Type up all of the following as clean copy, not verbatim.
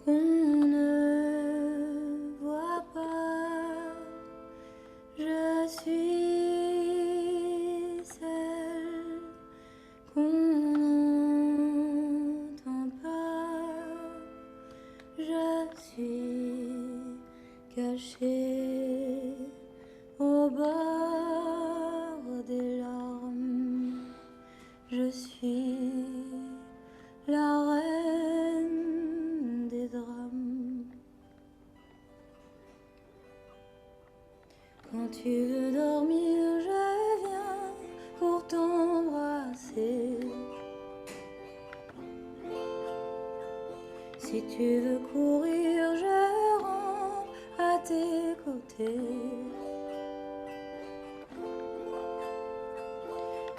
qu'on ne voit pas. Je suis celle qu'on n'entend pas. Je suis cachée au bord des larmes. Je suis la reine des drames. Quand tu veux dormir, je viens pour t'embrasser. Si tu veux courir, je rentre à tes côtés.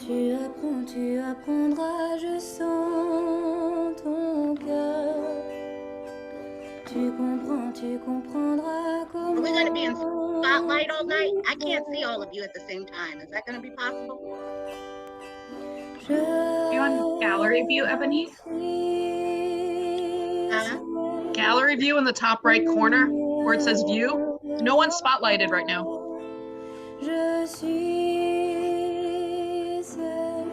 Tu apprendras, je sens ton cœur. Tu comprendras comment. Are we going to be in spotlight all night? I can't see all of you at the same time. Is that going to be possible? You on gallery view, Ebony? Gallery view in the top right corner where it says view. No one's spotlighted right now. Je suis celle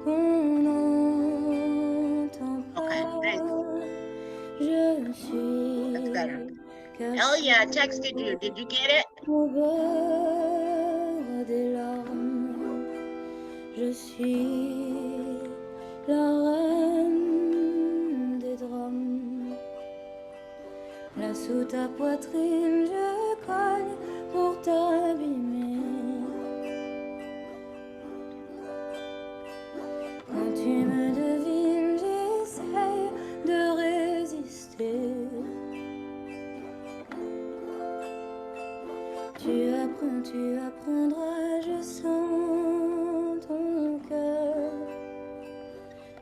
qu'on n'entend pas. Okay, thanks. Je suis. That's better. Elia, I texted you. Did you get it? Au bord des larmes, je suis la reine des drames. Là sous ta poitrine, je cogne pour t'abîmer. Quand tu me devines, j'essaie de résister. Tu apprendras, je sens ton cœur.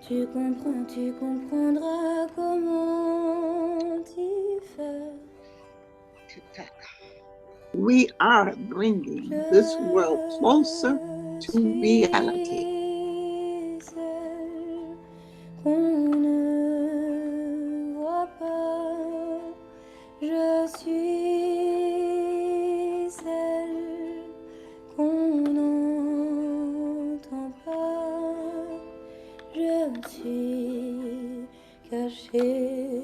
Tu comprendras comment t'y faire. We are bringing this world closer to reality. Celle qu'on ne voit pas, je suis celle qu'on n'entend pas. Je suis cachée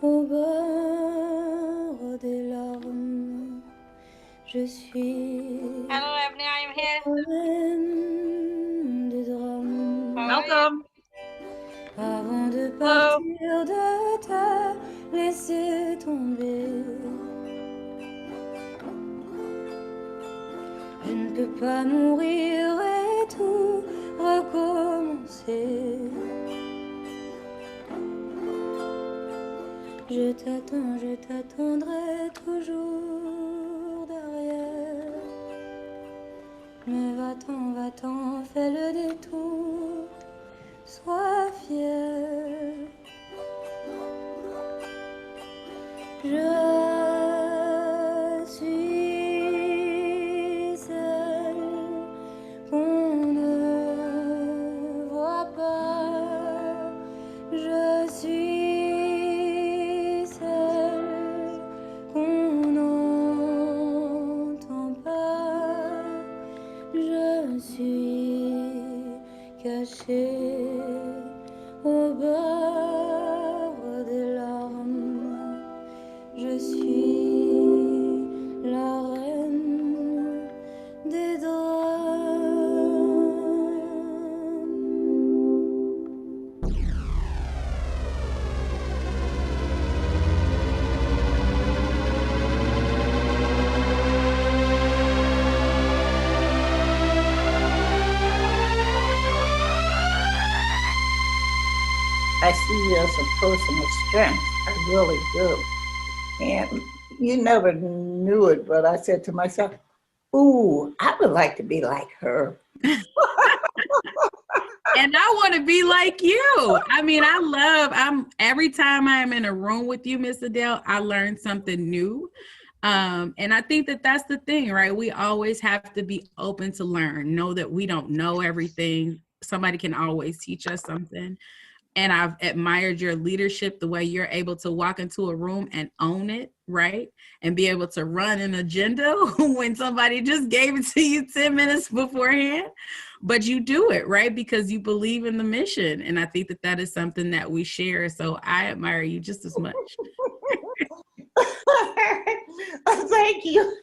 au bord des larmes. Je suis Hello, Ebony, I'm here. reine des drames. Welcome. Avant de partir, de te laisser tomber. Je ne peux pas mourir et tout recommencer. Je t'attendrai toujours derrière. Mais va-t'en, fais le détour, sois fier. Je suis celle qu'on ne voit pas. Je suis celle qu'on n'entend pas. Je suis cachée au bord des larmes. Je suis la reine des I see you as a person of strength. I really do. And you never knew it, but I said to myself, ooh, I would like to be like her. And I want to be like you. I mean, every time I'm in a room with you, Miss Adele, I learn something new. And I think that that's the thing, right? We always have to be open to learn, know that we don't know everything. Somebody can always teach us something. And I've admired your leadership, the way you're able to walk into a room and own it, right? And be able to run an agenda when somebody just gave it to you 10 minutes beforehand. But you do it, right? Because you believe in the mission. And I think that that is something that we share. So I admire you just as much. Thank you.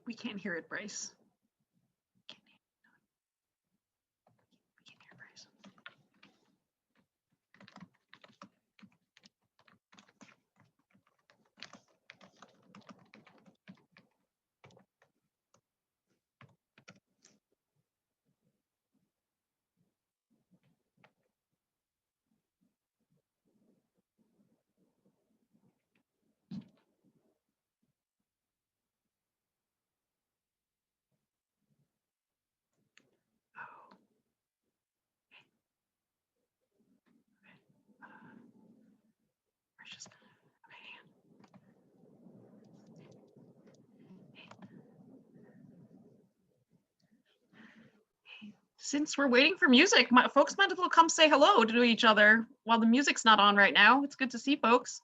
We can't hear it, Bryce. We can't hear Bryce. Since we're waiting for music, folks might as well come say hello to each other while the music's not on right now. It's good to see folks.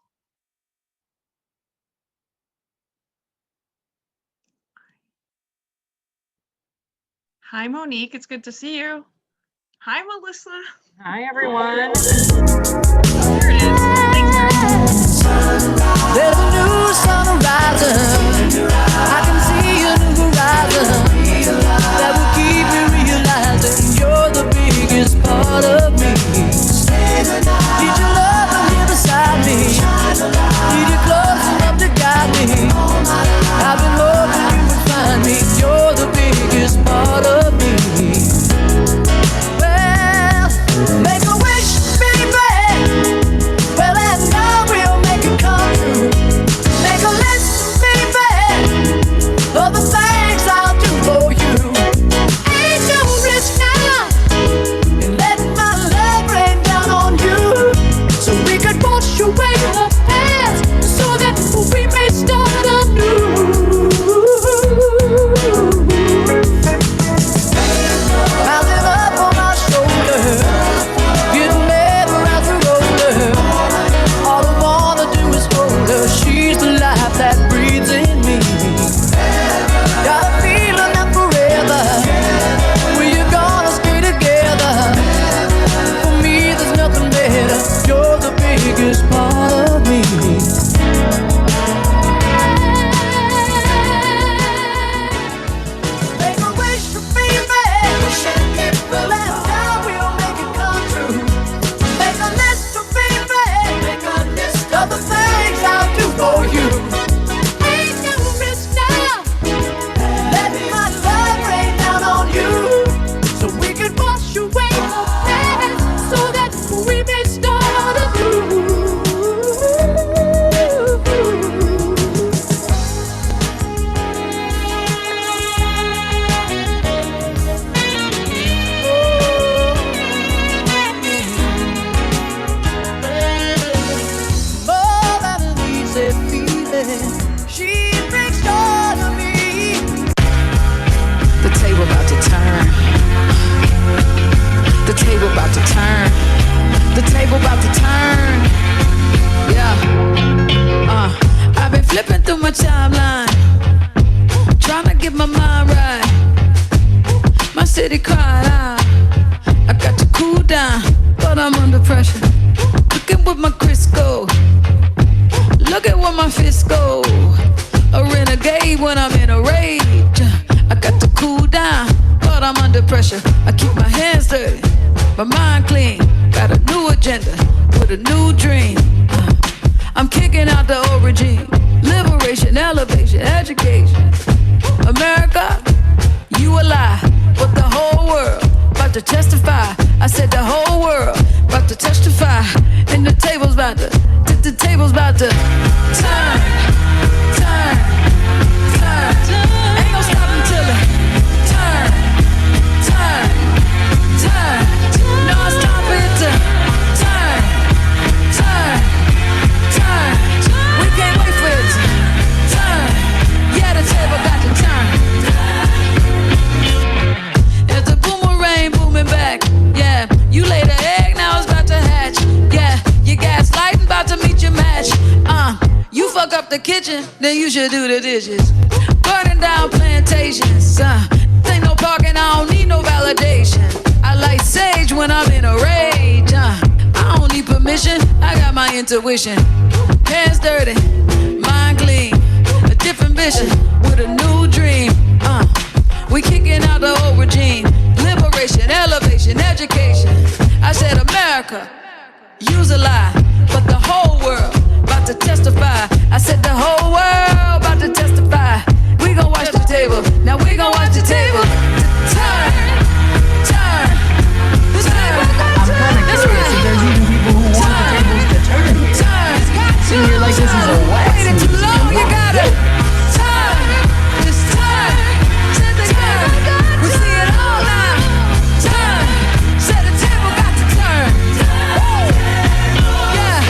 Hi, Monique. It's good to see you. Hi, Melissa. Hi, everyone. There it is. Thanks, There's a new sun rising. I can see a new horizon that will keep me realizing you're the biggest part of me. Need your love and here beside me. Need you close enough to guide me. I've been hoping you would find me. You're the biggest part of me. Well, make a wish, baby. Well, and I will make it come true. Make a list, baby, of the things I'll do for you. Ain't no risk now in letting my love rain down on you, so we could wash away the past, so that we may start anew. Rising up on my shoulder, getting better as a roller. All I wanna do is hold her. She's the life that breathes in me. Got a feeling that forever we're gonna stay together. For me, there's nothing better. You're the biggest part of me. Make a wish, baby. Well, and I will make it come true. Make a list, baby. Make a list of the things I'll do for you. Ain't no risk now. Let my love rain down on you, so we can wash away the past, so that we may start anew. More than an easy feeling, she brings joy to me. The table about to turn. The table about to turn. The table about to turn. Yeah. I've been flipping through my timeline, trying to get my mind right. My city cried out. I got to cool down, but I'm under pressure. Cooking with my Crisco. Look at where my fists go. A renegade when I'm in a rage. I got to cool down, but I'm under pressure. I keep my hands dirty, my mind clean. Got a new agenda with a new dream. I'm kicking out the old regime. Liberation, elevation, education. America, you a lie, but the whole world about to testify. I said the whole world about to testify. And the table's about to, the table's about to turn, turn, turn. Ain't no stopping till it turn, turn, turn. No, it's time for it to turn. up the kitchen, then you should do the dishes. Burning down plantations, ain't no parking, I don't need no validation. I like sage when I'm in a rage, I don't need permission, I got my intuition. Hands dirty, mind clean, a different vision with a new dream. We kicking out the old regime, liberation, elevation, education. I said America, use a lie, but the whole world about to testify. I said the whole world about to testify. We gon' watch the table, now we gon' watch the table. Turn, turn, the table gon' turn. That's right. If there's even people who want the tables to turn here. Turn, See, you're like, this is a wax waiting too museum. long, you gotta turn, just turn, turn. We see it all now. Turn, said the table got to turn. Yeah.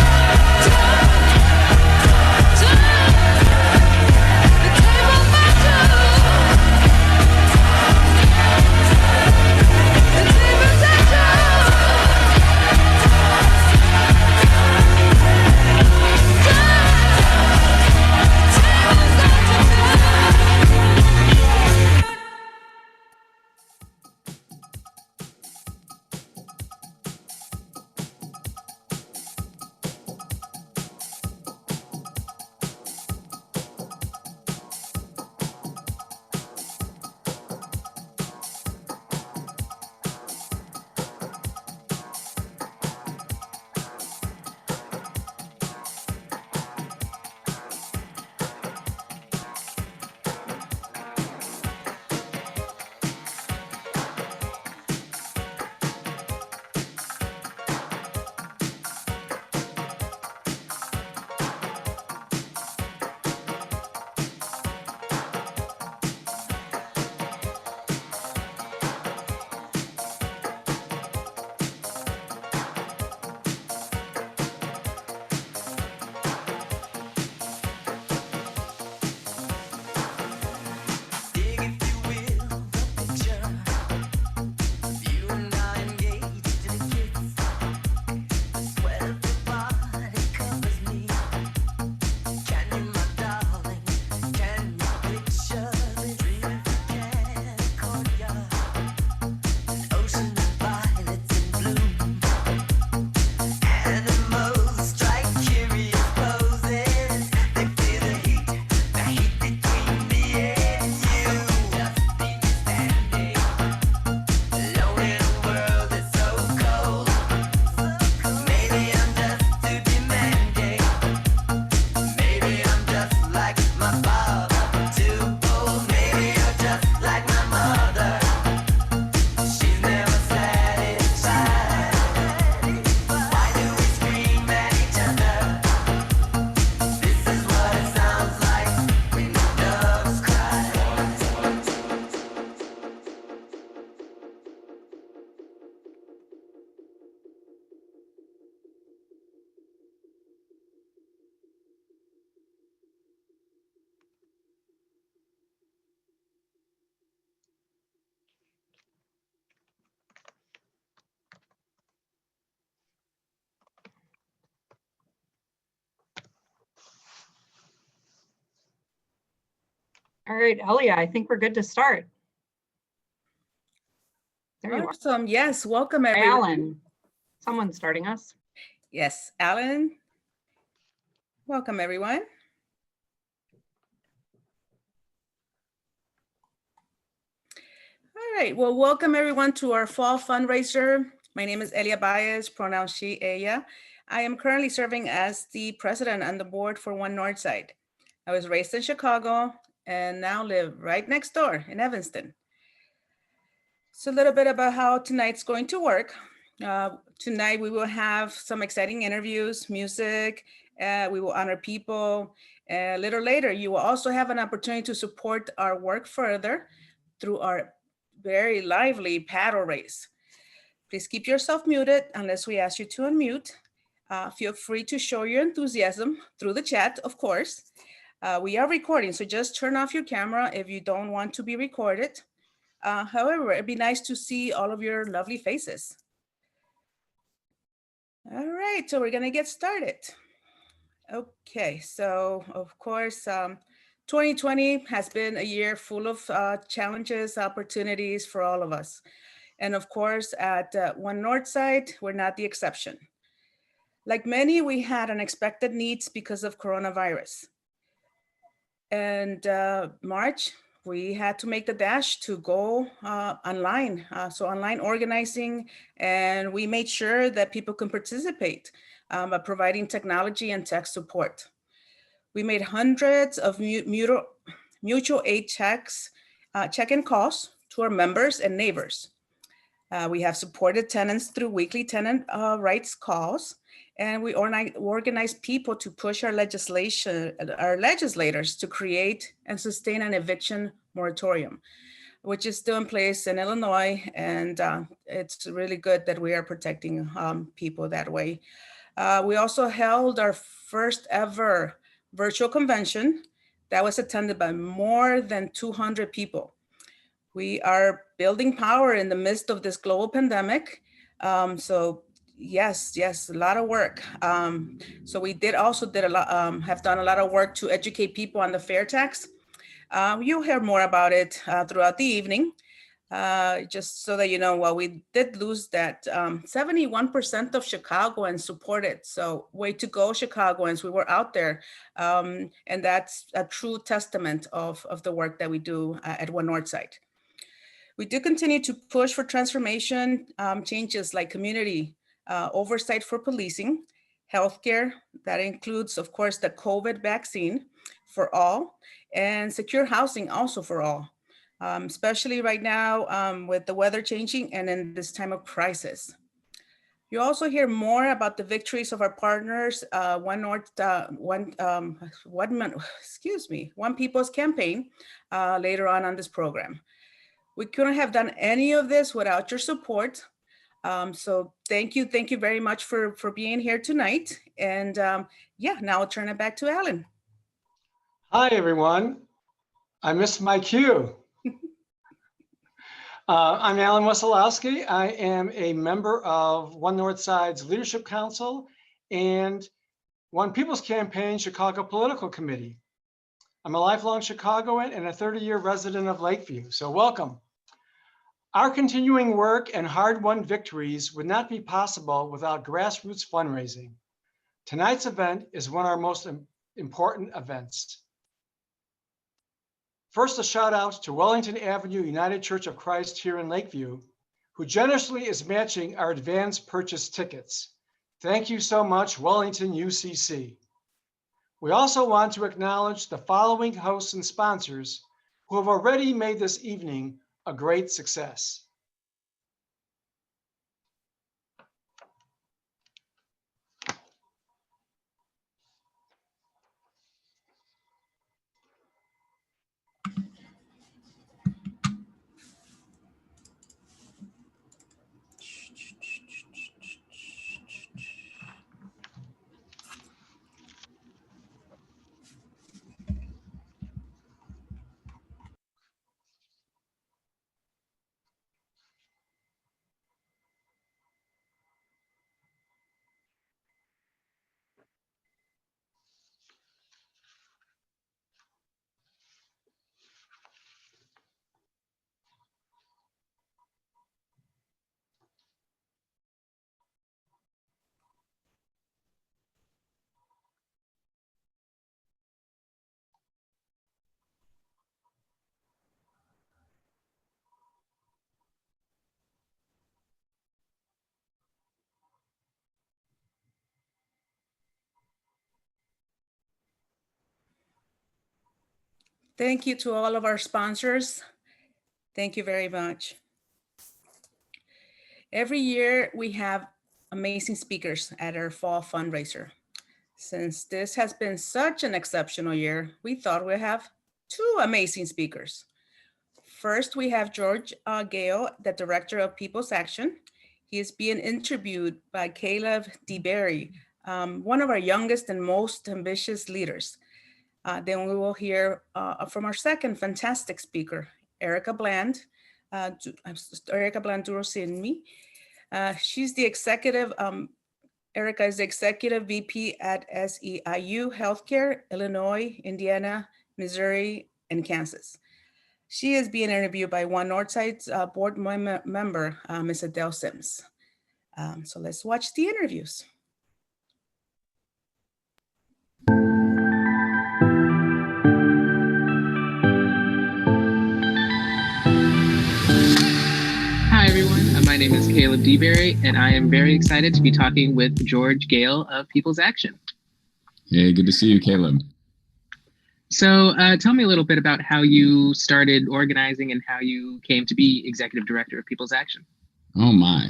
All right, Elia, I think we're good to start. There you are. Awesome. Yes, welcome everyone. Alan, someone's starting us. Yes, Alan. Welcome everyone. All right, well, welcome everyone to our fall fundraiser. My name is Elia Baez, pronoun she, ella. I am currently serving as the president on the board for One Northside. I was raised in Chicago and now live right next door in Evanston. So a little bit about how tonight's going to work. Tonight we will have some exciting interviews, music, we will honor people. A little later, you will also have an opportunity to support our work further through our very lively paddle race. Please keep yourself muted unless we ask you to unmute. Feel free to show your enthusiasm through the chat, of course. We are recording, so just turn off your camera if you don't want to be recorded. However, it'd be nice to see all of your lovely faces. All right, so we're gonna get started. Okay, so of course, 2020 has been a year full of challenges, opportunities for all of us. And of course, at One Northside, we're not the exception. Like many, we had unexpected needs because of coronavirus. And March, we had to make the dash to go online. So online organizing, and we made sure that people can participate by providing technology and tech support. We made hundreds of mutual aid checks, check-in calls to our members and neighbors. We have supported tenants through weekly tenant rights calls, and we organize people to push our legislators to create and sustain an eviction moratorium, which is still in place in Illinois, and it's really good that we are protecting people that way. We also held our first ever virtual convention that was attended by more than 200 people. We are building power in the midst of this global pandemic. So yes, a lot of work. So we have done a lot of work to educate people on the fair tax. You'll hear more about it throughout the evening. Just so that you know, well, we did lose that 71% of Chicagoans supported. So way to go, Chicagoans. We were out there. And that's a true testament of the work that we do at One Northside. We do continue to push for transformation changes like community oversight for policing, healthcare, that includes, of course, the COVID vaccine for all, and secure housing also for all. Especially right now with the weather changing and in this time of crisis. You also hear more about the victories of our partners, One People's Campaign later on this program. We couldn't have done any of this without your support. So thank you very much for being here tonight. And yeah, now I'll turn it back to Alan. Hi, everyone. I missed my cue. I'm Alan Wesolowski. I am a member of One Northside's Leadership Council and One People's Campaign Chicago Political Committee. I'm a lifelong Chicagoan and a 30-year resident of Lakeview, so welcome. Our continuing work and hard-won victories would not be possible without grassroots fundraising. Tonight's event is one of our most important events. First, a shout out to Wellington Avenue United Church of Christ here in Lakeview, who generously is matching our advance purchase tickets. Thank you so much, Wellington UCC. We also want to acknowledge the following hosts and sponsors who have already made this evening a great success. Thank you to all of our sponsors. Thank you very much. Every year we have amazing speakers at our fall fundraiser. Since this has been such an exceptional year, we thought we'd have two amazing speakers. First, we have George Gale, the Director of People's Action. He is being interviewed by Caleb DeBerry, one of our youngest and most ambitious leaders. Then we will hear from our second fantastic speaker, Erica Bland. Erica Bland Durosimi. She's the executive Erica is the Executive VP at SEIU Healthcare, Illinois, Indiana, Missouri, and Kansas. She is being interviewed by One Northside's board member, Ms. Adele Sims. So let's watch the interviews. Hi, everyone. My name is Caleb DeBerry, and I am very excited to be talking with George Gale of People's Action. Hey, good to see you, Caleb. So tell me a little bit about how you started organizing and how you came to be executive director of People's Action. Oh, my.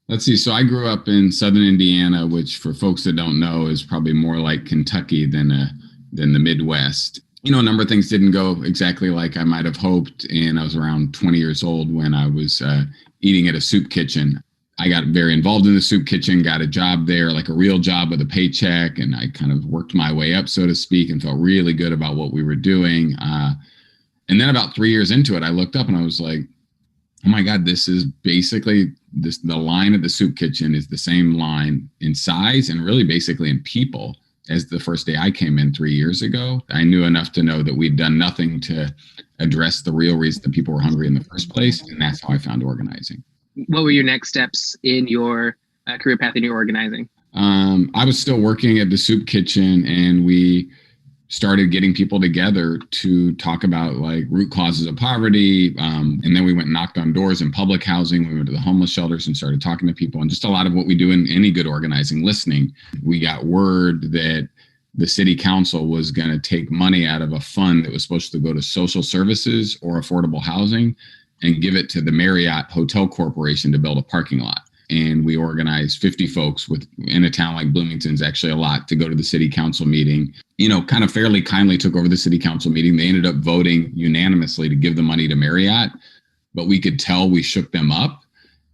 Let's see. So I grew up in Southern Indiana, which for folks that don't know is probably more like Kentucky than the Midwest. You know, a number of things didn't go exactly like I might have hoped. And I was around 20 years old when I was eating at a soup kitchen. I got very involved in the soup kitchen, got a job there, like a real job with a paycheck. And I kind of worked my way up, so to speak, and felt really good about what we were doing. And then about 3 years into it, I looked up and I was like, oh my God, this is basically the line at the soup kitchen is the same line in size and really basically in people as the first day I came in 3 years ago. I knew enough to know that we'd done nothing to address the real reason that people were hungry in the first place. And that's how I found organizing. What were your next steps in your career path in your organizing? I was still working at the soup kitchen, and we started getting people together to talk about like root causes of poverty. And then we went and knocked on doors in public housing. We went to the homeless shelters and started talking to people, and just a lot of what we do in any good organizing, listening. We got word that the city council was going to take money out of a fund that was supposed to go to social services or affordable housing and give it to the Marriott Hotel Corporation to build a parking lot. And we organized 50 folks in a town like Bloomington's, actually a lot, to go to the city council meeting. You know, kind of fairly kindly took over the city council meeting. They ended up voting unanimously to give the money to Marriott, but we could tell we shook them up.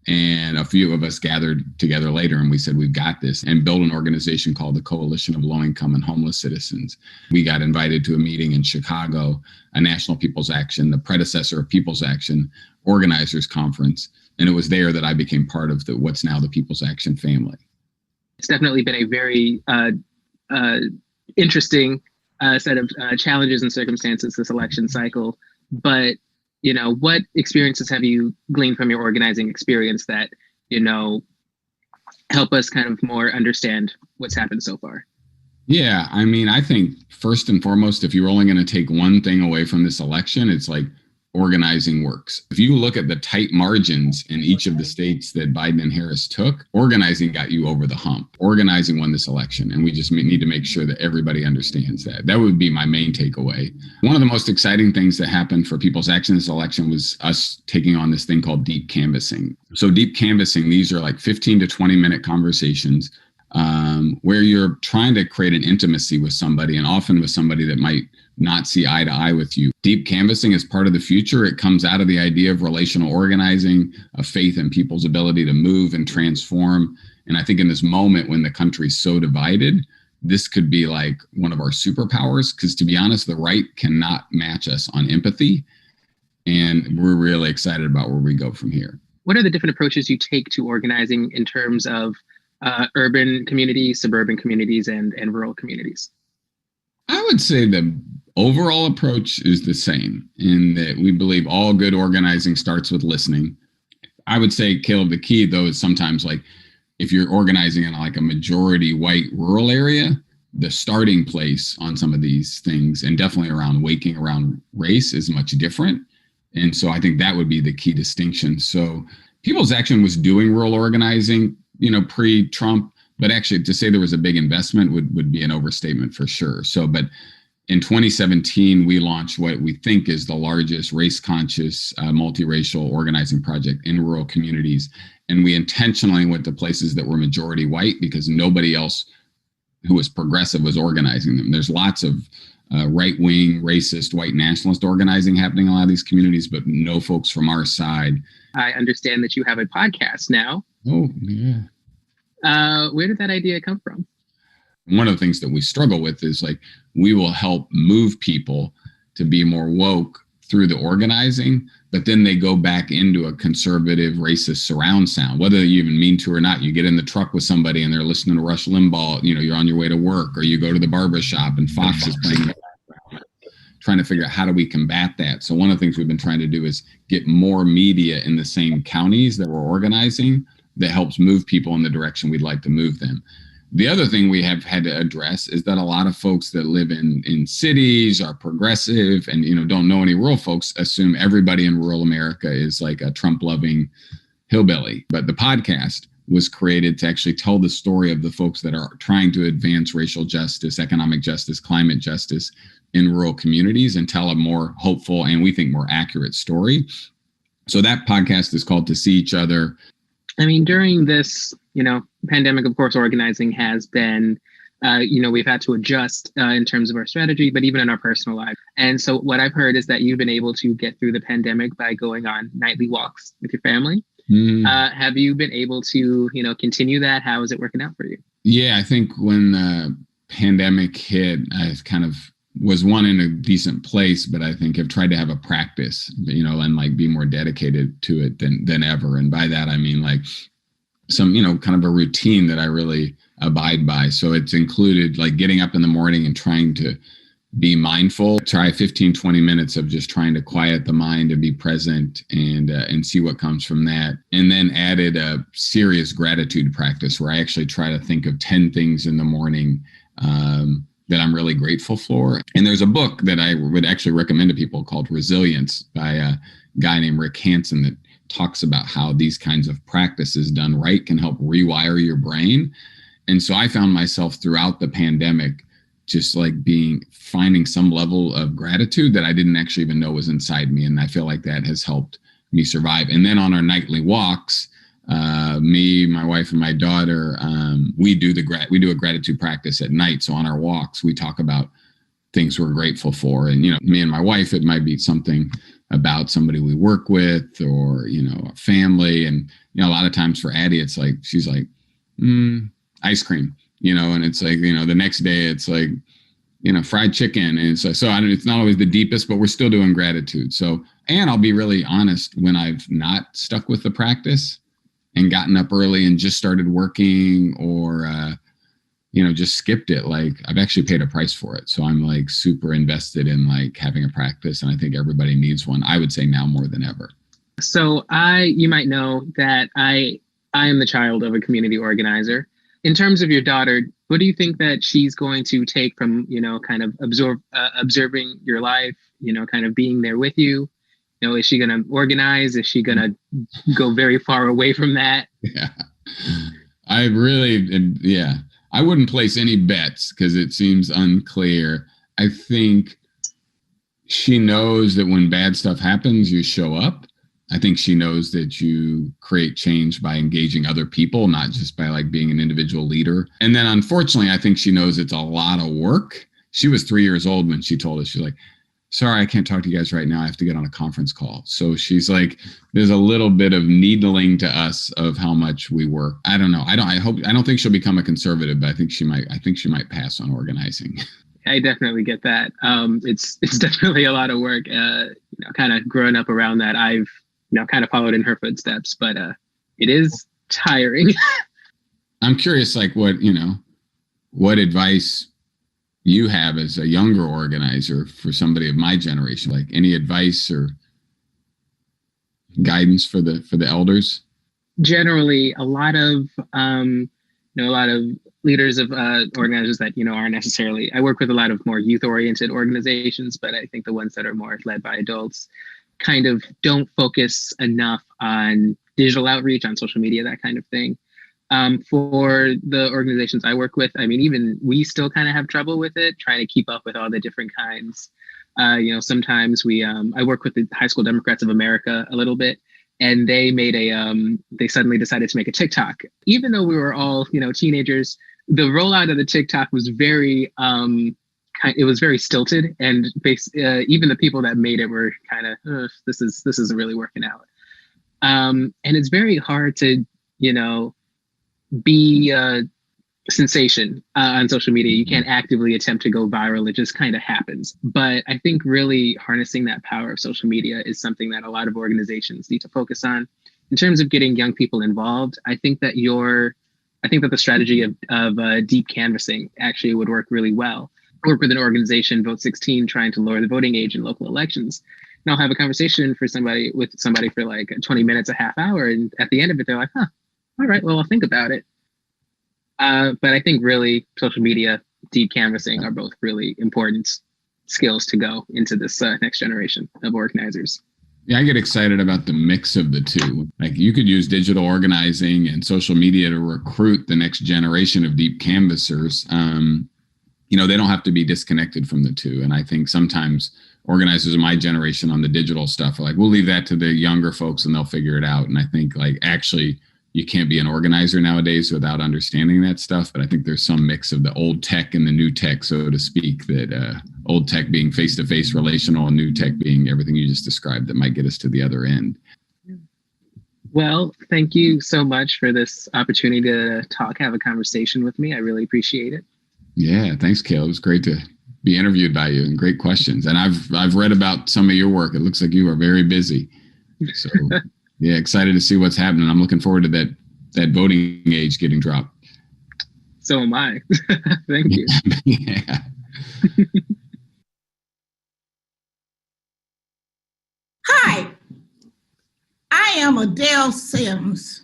And a few of us gathered together later and we said, we've got this, and built an organization called the Coalition of Low-Income and Homeless Citizens. We got invited to a meeting in Chicago, a National People's Action, the predecessor of People's Action, organizers conference. And it was there that I became part of what's now the People's Action family. It's definitely been a very interesting set of challenges and circumstances this election cycle. But you know, what experiences have you gleaned from your organizing experience that, you know, help us kind of more understand what's happened so far? Yeah, I mean, I think first and foremost, if you're only going to take one thing away from this election, it's like organizing works. If you look at the tight margins in each of the states that Biden and Harris took, organizing got you over the hump. Organizing won this election, and we just need to make sure that everybody understands that. That would be my main takeaway. One of the most exciting things that happened for People's Action this election was us taking on this thing called deep canvassing. So deep canvassing, these are like 15 to 20 minute conversations where you're trying to create an intimacy with somebody, and often with somebody that might not see eye to eye with you. Deep canvassing is part of the future. It comes out of the idea of relational organizing, of faith in people's ability to move and transform. And I think in this moment when the country's so divided, this could be like one of our superpowers, because to be honest, the right cannot match us on empathy. And we're really excited about where we go from here. What are the different approaches you take to organizing in terms of urban communities, suburban communities, and rural communities? I would say the overall approach is the same, in that we believe all good organizing starts with listening. I would say, Caleb, the key though is sometimes like if you're organizing in like a majority white rural area, the starting place on some of these things, and definitely around waking around race, is much different. And so I think that would be the key distinction. So People's Action was doing rural organizing, you know, pre-Trump, but actually to say there was a big investment would be an overstatement for sure. So, but in 2017, we launched what we think is the largest race-conscious, multiracial organizing project in rural communities. And we intentionally went to places that were majority white because nobody else who was progressive was organizing them. There's lots of right-wing, racist, white nationalist organizing happening in a lot of these communities, but no folks from our side. I understand that you have a podcast now. Oh, yeah. Where did that idea come from? One of the things that we struggle with is like, we will help move people to be more woke through the organizing, but then they go back into a conservative racist surround sound, whether you even mean to or not. You get in the truck with somebody and they're listening to Rush Limbaugh, you're on your way to work, or you go to the barber shop and Fox is playing, trying to figure out how do we combat that. So one of the things we've been trying to do is get more media in the same counties that we're organizing that helps move people in the direction we'd like to move them. The other thing we have had to address is that a lot of folks that live in cities are progressive and, don't know any rural folks, assume everybody in rural America is like a Trump-loving hillbilly. But the podcast was created to actually tell the story of the folks that are trying to advance racial justice, economic justice, climate justice in rural communities and tell a more hopeful and we think more accurate story. So that podcast is called To See Each Other. I mean, during this, pandemic, of course, organizing has been, we've had to adjust in terms of our strategy, but even in our personal life. And so what I've heard is that you've been able to get through the pandemic by going on nightly walks with your family. Have you been able to, continue that? How is it working out for you? Yeah, I think when the pandemic hit, I kind of was one in a decent place, but I think have tried to have a practice, and like be more dedicated to it than ever. And by that, I mean like some, kind of a routine that I really abide by. So it's included like getting up in the morning and trying to be mindful, try 15, 20 minutes of just trying to quiet the mind and be present and see what comes from that. And then added a serious gratitude practice where I actually try to think of 10 things in the morning, that I'm really grateful for. And there's a book that I would actually recommend to people called Resilience by a guy named Rick Hansen that talks about how these kinds of practices done right can help rewire your brain. And so I found myself throughout the pandemic just like finding some level of gratitude that I didn't actually even know was inside me. And I feel like that has helped me survive. And then on our nightly walks, me, my wife, and my daughter, we do a gratitude practice at night. So on our walks, we talk about things we're grateful for. And, me and my wife, it might be something about somebody we work with or, a family. And, a lot of times for Addie, it's like, she's like, ice cream, and it's like, the next day it's like, fried chicken. And so it's not always the deepest, but we're still doing gratitude. So, and I'll be really honest, when I've not stuck with the practice and gotten up early and just started working or, just skipped it, like I've actually paid a price for it. So I'm like super invested in like having a practice. And I think everybody needs one. I would say now more than ever. So you might know that I am the child of a community organizer. In terms of your daughter, what do you think that she's going to take from, kind of observing your life, kind of being there with you? Is she going to organize? Is she going to go very far away from that? Yeah, I wouldn't place any bets because it seems unclear. I think she knows that when bad stuff happens, you show up. I think she knows that you create change by engaging other people, not just by like being an individual leader. And then unfortunately, I think she knows it's a lot of work. She was 3 years old when she told us, she's like, sorry, I can't talk to you guys right now. I have to get on a conference call. So she's like, there's a little bit of needling to us of how much we work. I don't know. I don't think she'll become a conservative, but I think she might pass on organizing. I definitely get that. It's definitely a lot of work. Kind of growing up around that, I've kind of followed in her footsteps, but it is tiring. I'm curious, like what advice you have as a younger organizer for somebody of my generation, like any advice or guidance for the elders? Generally, a lot of leaders of organizers that aren't necessarily. I work with a lot of more youth-oriented organizations, but I think the ones that are more led by adults kind of don't focus enough on digital outreach, on social media, that kind of thing. For the organizations I work with, I mean, even we still kind of have trouble with it, trying to keep up with all the different kinds. Sometimes I work with the High School Democrats of America a little bit, and they made they suddenly decided to make a TikTok. Even though we were all, teenagers, the rollout of the TikTok was very, it was very stilted, and even the people that made it were kind of, this isn't really working out. And it's very hard to, be sensation on social media. You can't actively attempt to go viral. It just kind of happens. But I think really harnessing that power of social media is something that a lot of organizations need to focus on. In terms of getting young people involved, I think that the strategy of deep canvassing actually would work really well. Work with an organization, Vote 16, trying to lower the voting age in local elections. And I'll have a conversation with somebody for like 20 minutes, a half hour. And at the end of it, they're like, all right, well, I'll think about it. But I think really social media, deep canvassing are both really important skills to go into this next generation of organizers. Yeah, I get excited about the mix of the two. Like you could use digital organizing and social media to recruit the next generation of deep canvassers. They don't have to be disconnected from the two. And I think sometimes organizers of my generation on the digital stuff are like, we'll leave that to the younger folks and they'll figure it out. And I think like actually you can't be an organizer nowadays without understanding that stuff. But I think there's some mix of the old tech and the new tech, so to speak, that old tech being face-to-face relational and new tech being everything you just described that might get us to the other end. Well, thank you so much for this opportunity to have a conversation with me. I really appreciate it. Yeah, thanks, Caleb. It was great to be interviewed by you and great questions. And I've read about some of your work. It looks like you are very busy. So yeah, excited to see what's happening. I'm looking forward to that voting age getting dropped. So am I. Thank you. Yeah. Hi, I am Adele Sims,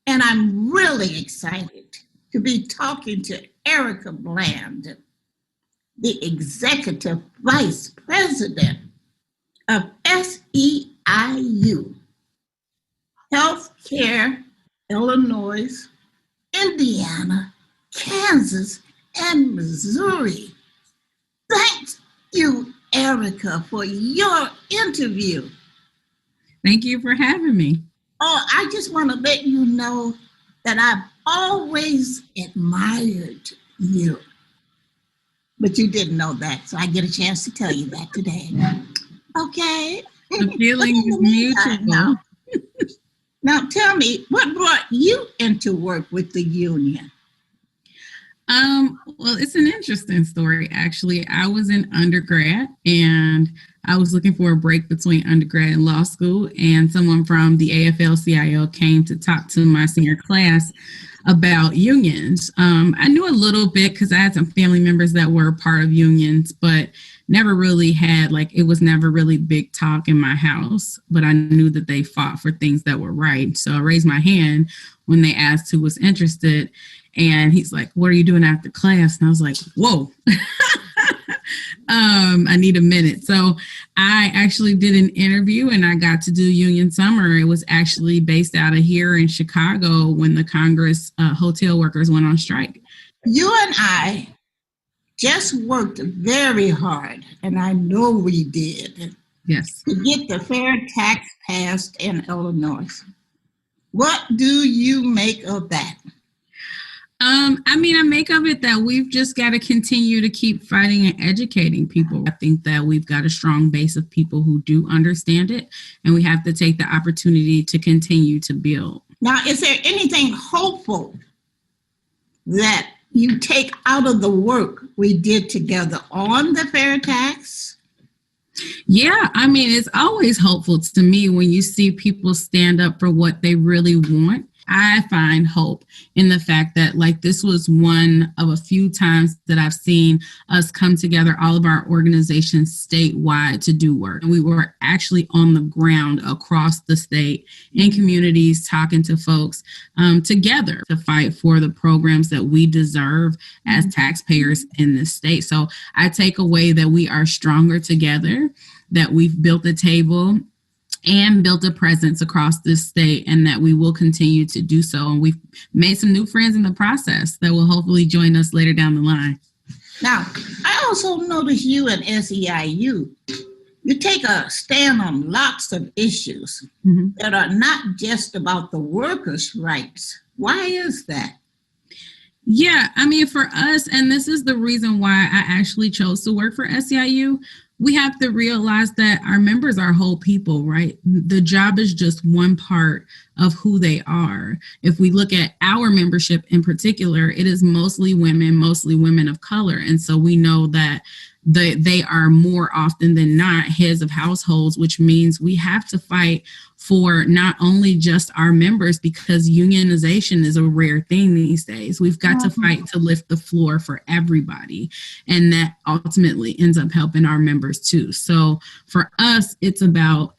and I'm really excited to be talking to Erica Bland, the Executive Vice President of SEIU, Healthcare, Illinois, Indiana, Kansas, and Missouri. Thank you, Erica, for your interview. Thank you for having me. Oh, I just want to let you know that I've always admired you. But you didn't know that, so I get a chance to tell you that today. Okay? The feeling is mutual. Now tell me, what brought you into work with the union? Well, it's an interesting story, actually. I was in undergrad and I was looking for a break between undergrad and law school, and someone from the AFL-CIO came to talk to my senior class about unions. I knew a little bit because I had some family members that were part of unions, but never really had, it was never really big talk in my house, but I knew that they fought for things that were right. So I raised my hand when they asked who was interested. And he's like, what are you doing after class? And I was like, whoa, I need a minute. So I actually did an interview and I got to do Union Summer. It was actually based out of here in Chicago when the Congress hotel workers went on strike. You and I just worked very hard, and I know we did. Yes. To get the fair tax passed in Illinois. What do you make of that? I make of it that we've just got to continue to keep fighting and educating people. I think that we've got a strong base of people who do understand it, and we have to take the opportunity to continue to build. Now, is there anything hopeful that you take out of the work we did together on the fair tax? Yeah, it's always hopeful to me when you see people stand up for what they really want. I find hope in the fact that this was one of a few times that I've seen us come together, all of our organizations statewide, to do work. And we were actually on the ground across the state in communities talking to folks together to fight for the programs that we deserve as taxpayers in this state. So I take away that we are stronger together, that we've built a table and built a presence across this state, and that we will continue to do so. And we've made some new friends in the process that will hopefully join us later down the line. Now, I also noticed you at SEIU, you take a stand on lots of issues that are not just about the workers' rights. Why is that? Yeah, for us, and this is the reason why I actually chose to work for SEIU, we have to realize that our members are whole people, right? The job is just one part of who they are. If we look at our membership in particular, it is mostly women of color. And so we know that they are more often than not heads of households, which means we have to fight for not only just our members, because unionization is a rare thing these days. We've got to fight to lift the floor for everybody. And that ultimately ends up helping our members too. So for us, it's about,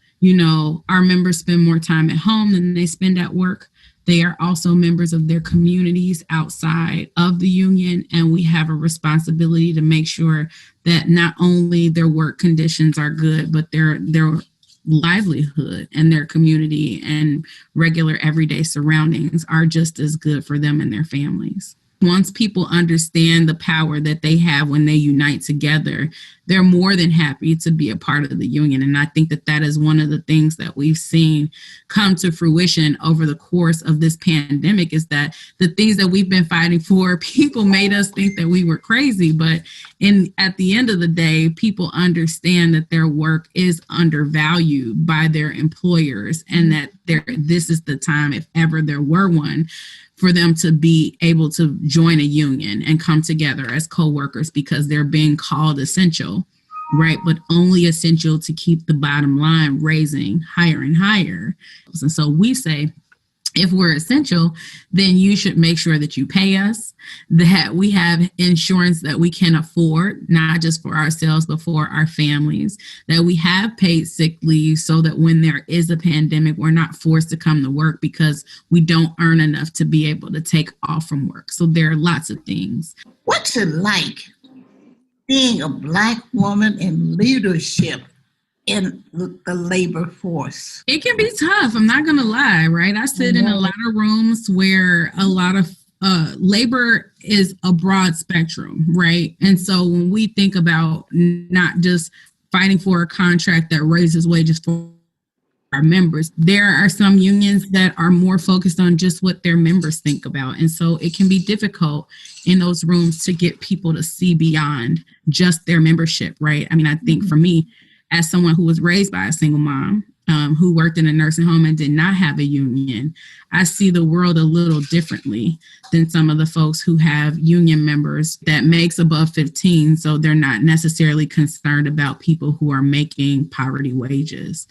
our members spend more time at home than they spend at work. They are also members of their communities outside of the union, and we have a responsibility to make sure that not only their work conditions are good, but their livelihood and their community and regular everyday surroundings are just as good for them and their families. Once people understand the power that they have when they unite together, they're more than happy to be a part of the union. And I think that that is one of the things that we've seen come to fruition over the course of this pandemic, is that the things that we've been fighting for, people made us think that we were crazy. But at the end of the day, people understand that their work is undervalued by their employers, and that this is the time, if ever there were one, for them to be able to join a union and come together as co-workers, because they're being called essential, right? But only essential to keep the bottom line raising higher and higher. And so we say, if we're essential, then you should make sure that you pay us, that we have insurance that we can afford, not just for ourselves, but for our families, that we have paid sick leave so that when there is a pandemic, we're not forced to come to work because we don't earn enough to be able to take off from work. So there are lots of things. What's it like being a Black woman in leadership in the labor force? It can be tough. I'm not going to lie, right? I sit in a lot of rooms where a lot of labor is a broad spectrum, right? And so when we think about not just fighting for a contract that raises wages for our members, there are some unions that are more focused on just what their members think about. And so it can be difficult in those rooms to get people to see beyond just their membership, right? I mean, I think for me, as someone who was raised by a single mom, who worked in a nursing home and did not have a union, I see the world a little differently than some of the folks who have union members that makes above 15. So they're not necessarily concerned about people who are making poverty wages.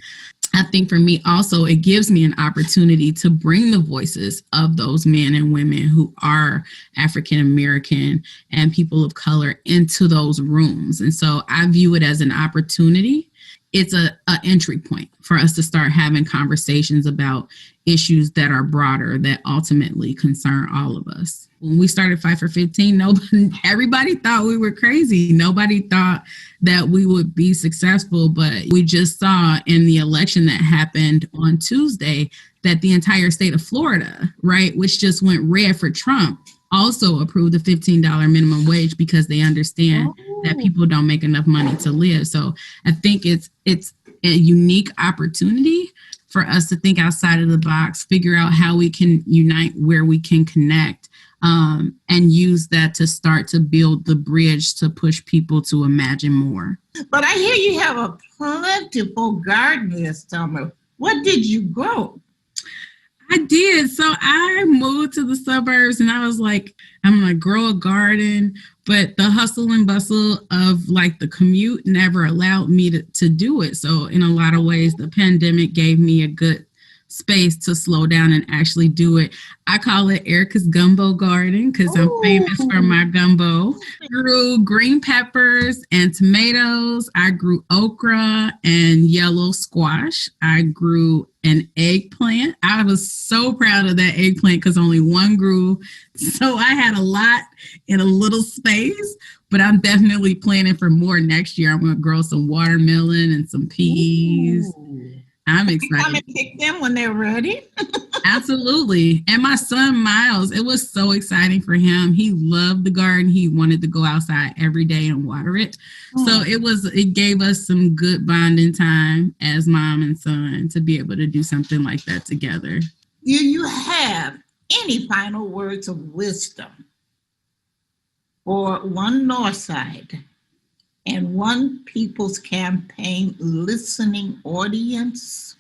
I think for me also, it gives me an opportunity to bring the voices of those men and women who are African American and people of color into those rooms. And so I view it as an opportunity. It's an entry point for us to start having conversations about issues that are broader, that ultimately concern all of us. When we started Fight for 15, everybody thought we were crazy. Nobody thought that we would be successful, but we just saw in the election that happened on Tuesday that the entire state of Florida, right, which just went red for Trump, also approved the $15 minimum wage because they understand that people don't make enough money to live. So I think it's a unique opportunity for us to think outside of the box, figure out how we can unite, where we can connect, and use that to start to build the bridge to push people to imagine more. But I hear you have a plentiful garden this summer. What did you grow? I did. So I moved to the suburbs and I was like, I'm going to grow a garden. But the hustle and bustle of like the commute never allowed me to do it. So in a lot of ways, the pandemic gave me a good space to slow down and actually do it. I call it Erica's Gumbo Garden because I'm famous for my gumbo. I grew green peppers and tomatoes. I grew okra and yellow squash. I grew an eggplant. I was so proud of that eggplant because only one grew. So I had a lot in a little space, but I'm definitely planning for more next year. I'm going to grow some watermelon and some peas. Ooh. I'm excited. Come and pick them when they're ready. Absolutely. And my son, Miles, it was so exciting for him. He loved the garden. He wanted to go outside every day and water it. So it gave us some good bonding time as mom and son to be able to do something like that together. Do you have any final words of wisdom for One Northside and One People's Campaign listening audience?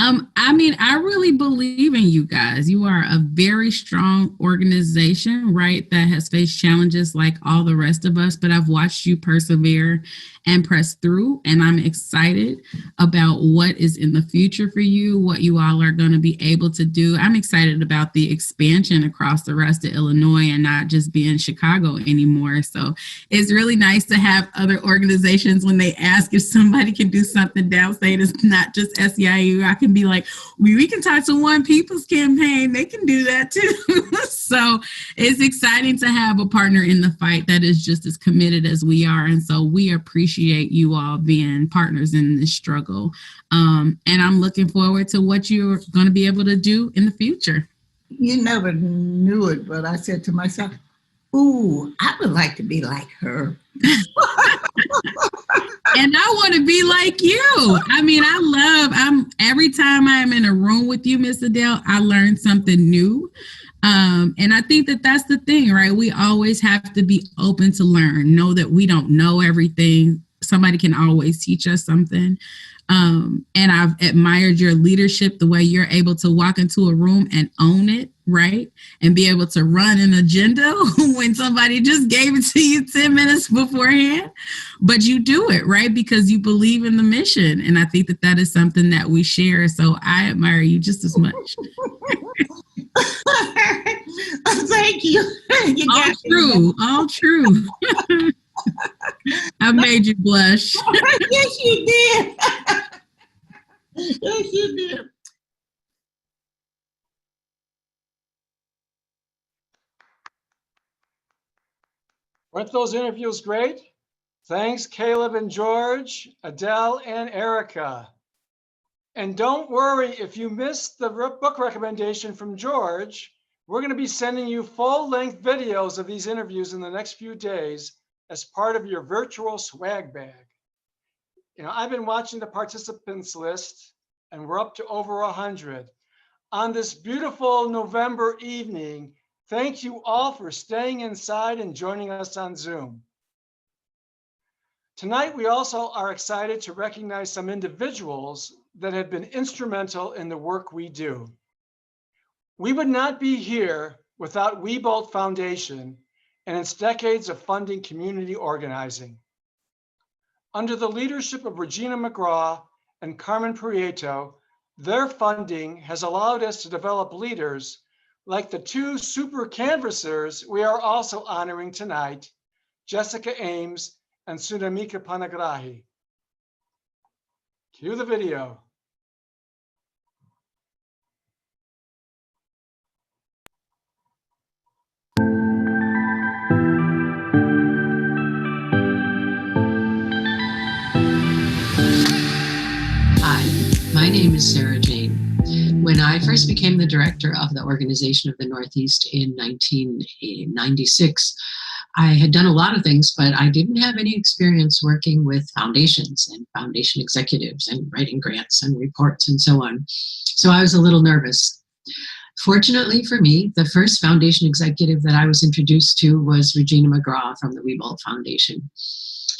I mean, I really believe in you guys. You are a very strong organization, right? That has faced challenges like all the rest of us, but I've watched you persevere and press through. And I'm excited about what is in the future for you, what you all are going to be able to do. I'm excited about the expansion across the rest of Illinois and not just be in Chicago anymore. So it's really nice to have other organizations when they ask if somebody can do something downstate. It's not just SEIU. I can be like, we can talk to One People's Campaign. They can do that too. So it's exciting to have a partner in the fight that is just as committed as we are. And so we appreciate you all being partners in this struggle. And I'm looking forward to what you're going to be able to do in the future. You never knew it, but I said to myself, ooh, I would like to be like her. And I want to be like you. I mean, every time I'm in a room with you, Miss Adele, I learn something new. And I think that that's the thing, right? We always have to be open to learn, know that we don't know everything. Somebody can always teach us something. And I've admired your leadership, the way you're able to walk into a room and own it, right? And be able to run an agenda when somebody just gave it to you 10 minutes beforehand. But you do it, right? Because you believe in the mission. And I think that that is something that we share. So I admire you just as much. Thank you. All true. All true. I made you blush. Yes, you did. Yes, you did. Weren't those interviews great? Thanks, Caleb and George, Adele and Erica. And don't worry if you missed the book recommendation from George. We're going to be sending you full-length videos of these interviews in the next few days as part of your virtual swag bag. You know, I've been watching the participants list and we're up to over 100. On this beautiful November evening, thank you all for staying inside and joining us on Zoom. Tonight, we also are excited to recognize some individuals that have been instrumental in the work we do. We would not be here without Wiebolt Foundation and its decades of funding community organizing. Under the leadership of Regina McGraw and Carmen Prieto, their funding has allowed us to develop leaders like the two super canvassers we are also honoring tonight, Jessica Ames and Sunamika Panagrahi. Cue the video. My name is Sarah Jane. When I first became the director of the Organization of the Northeast in 1996, I had done a lot of things, but I didn't have any experience working with foundations and foundation executives and writing grants and reports and so on. So I was a little nervous. Fortunately for me, the first foundation executive that I was introduced to was Regina McGraw from the Wiebolt Foundation.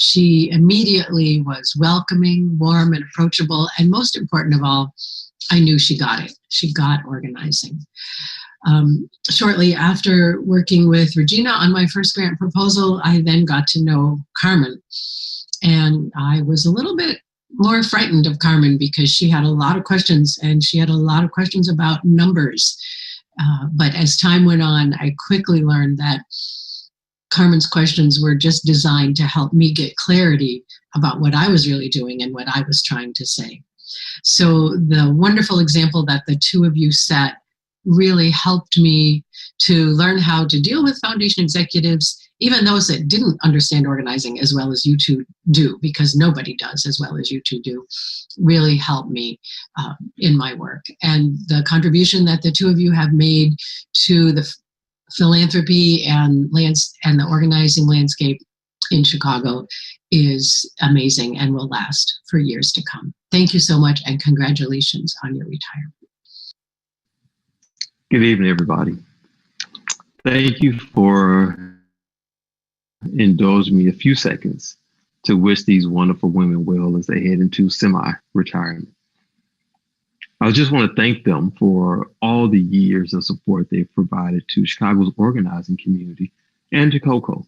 She immediately was welcoming, warm, and approachable. And most important of all, I knew she got it. She got organizing. Shortly after working with Regina on my first grant proposal, I then got to know Carmen. And I was a little bit more frightened of Carmen because she had a lot of questions, and she had a lot of questions about numbers. But as time went on, I quickly learned that Carmen's questions were just designed to help me get clarity about what I was really doing and what I was trying to say. So the wonderful example that the two of you set really helped me to learn how to deal with foundation executives, even those that didn't understand organizing as well as you two do, because nobody does as well as you two do, really helped me in my work. And the contribution that the two of you have made to the philanthropy and the organizing landscape in Chicago is amazing and will last for years to come. Thank you so much, and congratulations on your retirement. Good evening, everybody. Thank you for indulging me a few seconds to wish these wonderful women well as they head into semi-retirement. I just want to thank them for all the years of support they've provided to Chicago's organizing community and to COCO,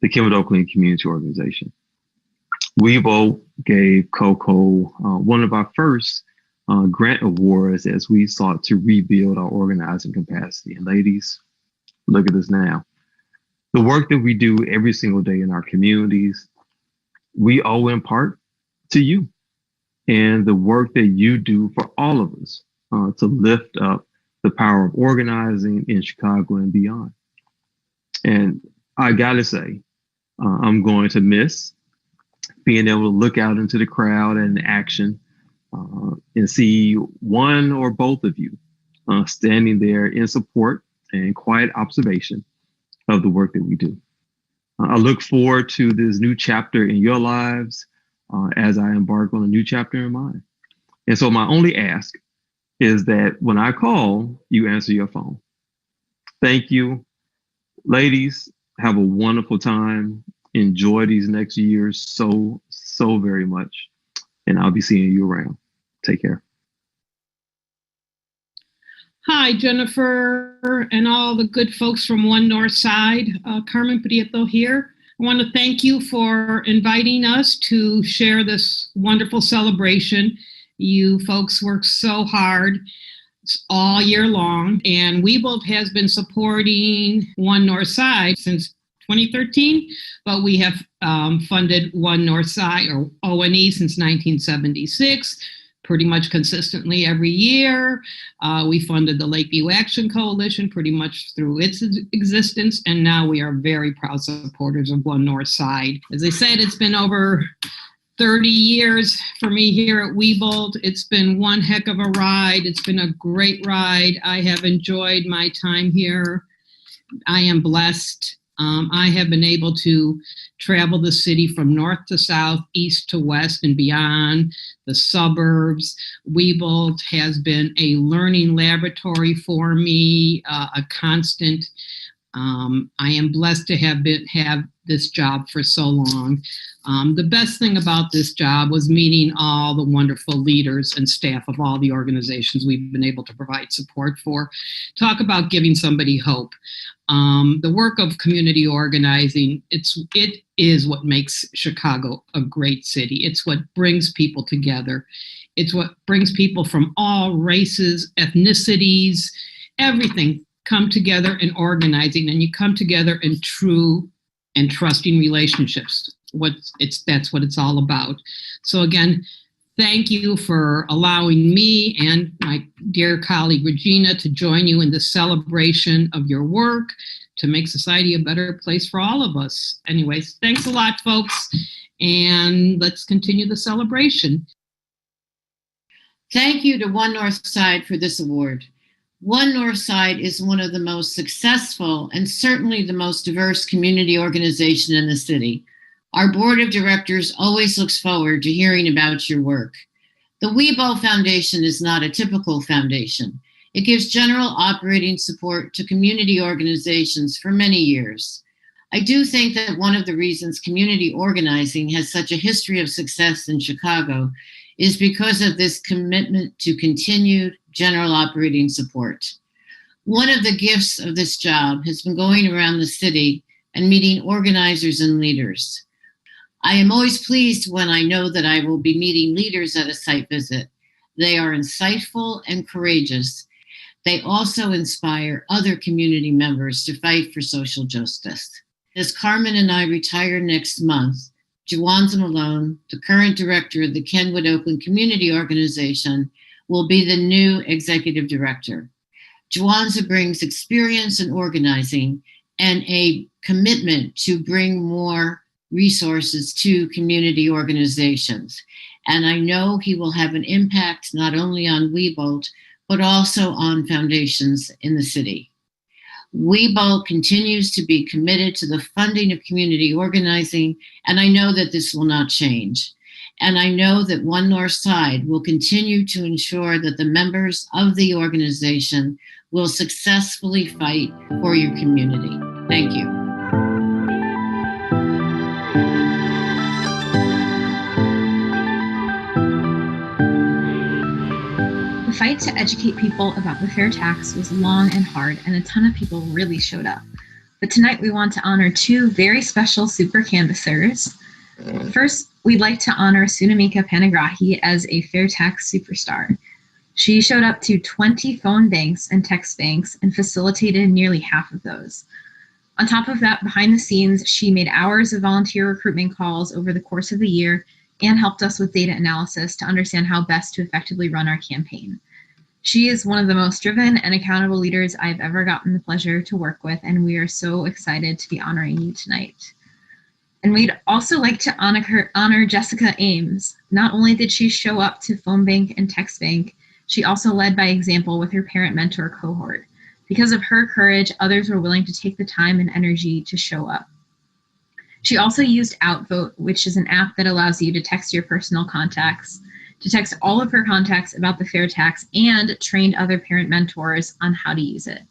the Kenwood Oakland Community Organization. We both gave COCO one of our first grant awards as we sought to rebuild our organizing capacity. And ladies, look at us now. The work that we do every single day in our communities, we owe in part to you and the work that you do for all of us to lift up the power of organizing in Chicago and beyond. And I gotta say, I'm going to miss being able to look out into the crowd and action and see one or both of you standing there in support and quiet observation of the work that we do. I look forward to this new chapter in your lives as I embark on a new chapter in mine. And so my only ask is that when I call, you answer your phone. Thank you. Ladies, have a wonderful time. Enjoy these next years so very much. And I'll be seeing you around. Take care. Hi, Jennifer and all the good folks from One North Side. Carmen Prieto here. I want to thank you for inviting us to share this wonderful celebration. You folks work so hard all year long, and Weebolt has been supporting One North Side since 2013, but we have funded One North Side, or O&E, since 1976. Pretty much consistently every year. We funded the Lakeview Action Coalition pretty much through its existence, and now we are very proud supporters of One North Side. As I said, it's been over 30 years for me here at Weebolt. It's been one heck of a ride. It's been a great ride. I have enjoyed my time here. I am blessed. I have been able to travel the city from north to south, east to west, and beyond, the suburbs. Weebolt has been a learning laboratory for me, a constant. I am blessed to have this job for so long. The best thing about this job was meeting all the wonderful leaders and staff of all the organizations we've been able to provide support for. Talk about giving somebody hope. The work of community organizing, it is what makes Chicago a great city. It's what brings people together. It's what brings people from all races, ethnicities, everything come together in organizing, and you come together in true and trusting relationships. That's what it's all about. So again, thank you for allowing me and my dear colleague Regina to join you in the celebration of your work to make society a better place for all of us. Anyways, thanks a lot, folks, and let's continue the celebration. Thank you to One North Side for this award. One North Side is one of the most successful and certainly the most diverse community organization in the city. Our board of directors always looks forward to hearing about your work. The Weebolt Foundation is not a typical foundation. It gives general operating support to community organizations for many years. I do think that one of the reasons community organizing has such a history of success in Chicago is because of this commitment to continued general operating support. One of the gifts of this job has been going around the city and meeting organizers and leaders. I am always pleased when I know that I will be meeting leaders at a site visit. They are insightful and courageous. They also inspire other community members to fight for social justice. As Carmen and I retire next month, Juwanza Malone, the current director of the Kenwood Oakland Community Organization, will be the new executive director. Juwanza brings experience in organizing and a commitment to bring more resources to community organizations. And I know he will have an impact not only on Weebolt, but also on foundations in the city. Weebolt continues to be committed to the funding of community organizing, and I know that this will not change. And I know that One North Side will continue to ensure that the members of the organization will successfully fight for your community. Thank you. The fight to educate people about the fair tax was long and hard, and a ton of people really showed up. But tonight we want to honor two very special super canvassers. First, we'd like to honor Sunamika Panigrahi as a fair tax superstar. She showed up to 20 phone banks and text banks and facilitated nearly half of those. On top of that, behind the scenes, she made hours of volunteer recruitment calls over the course of the year and helped us with data analysis to understand how best to effectively run our campaign. She is one of the most driven and accountable leaders I've ever gotten the pleasure to work with, and we are so excited to be honoring you tonight. And we'd also like to honor Jessica Ames. Not only did she show up to phone bank and text bank, she also led by example with her parent mentor cohort. Because of her courage, others were willing to take the time and energy to show up. She also used Outvote, which is an app that allows you to text your personal contacts, to text all of her contacts about the fair tax, and trained other parent mentors on how to use it.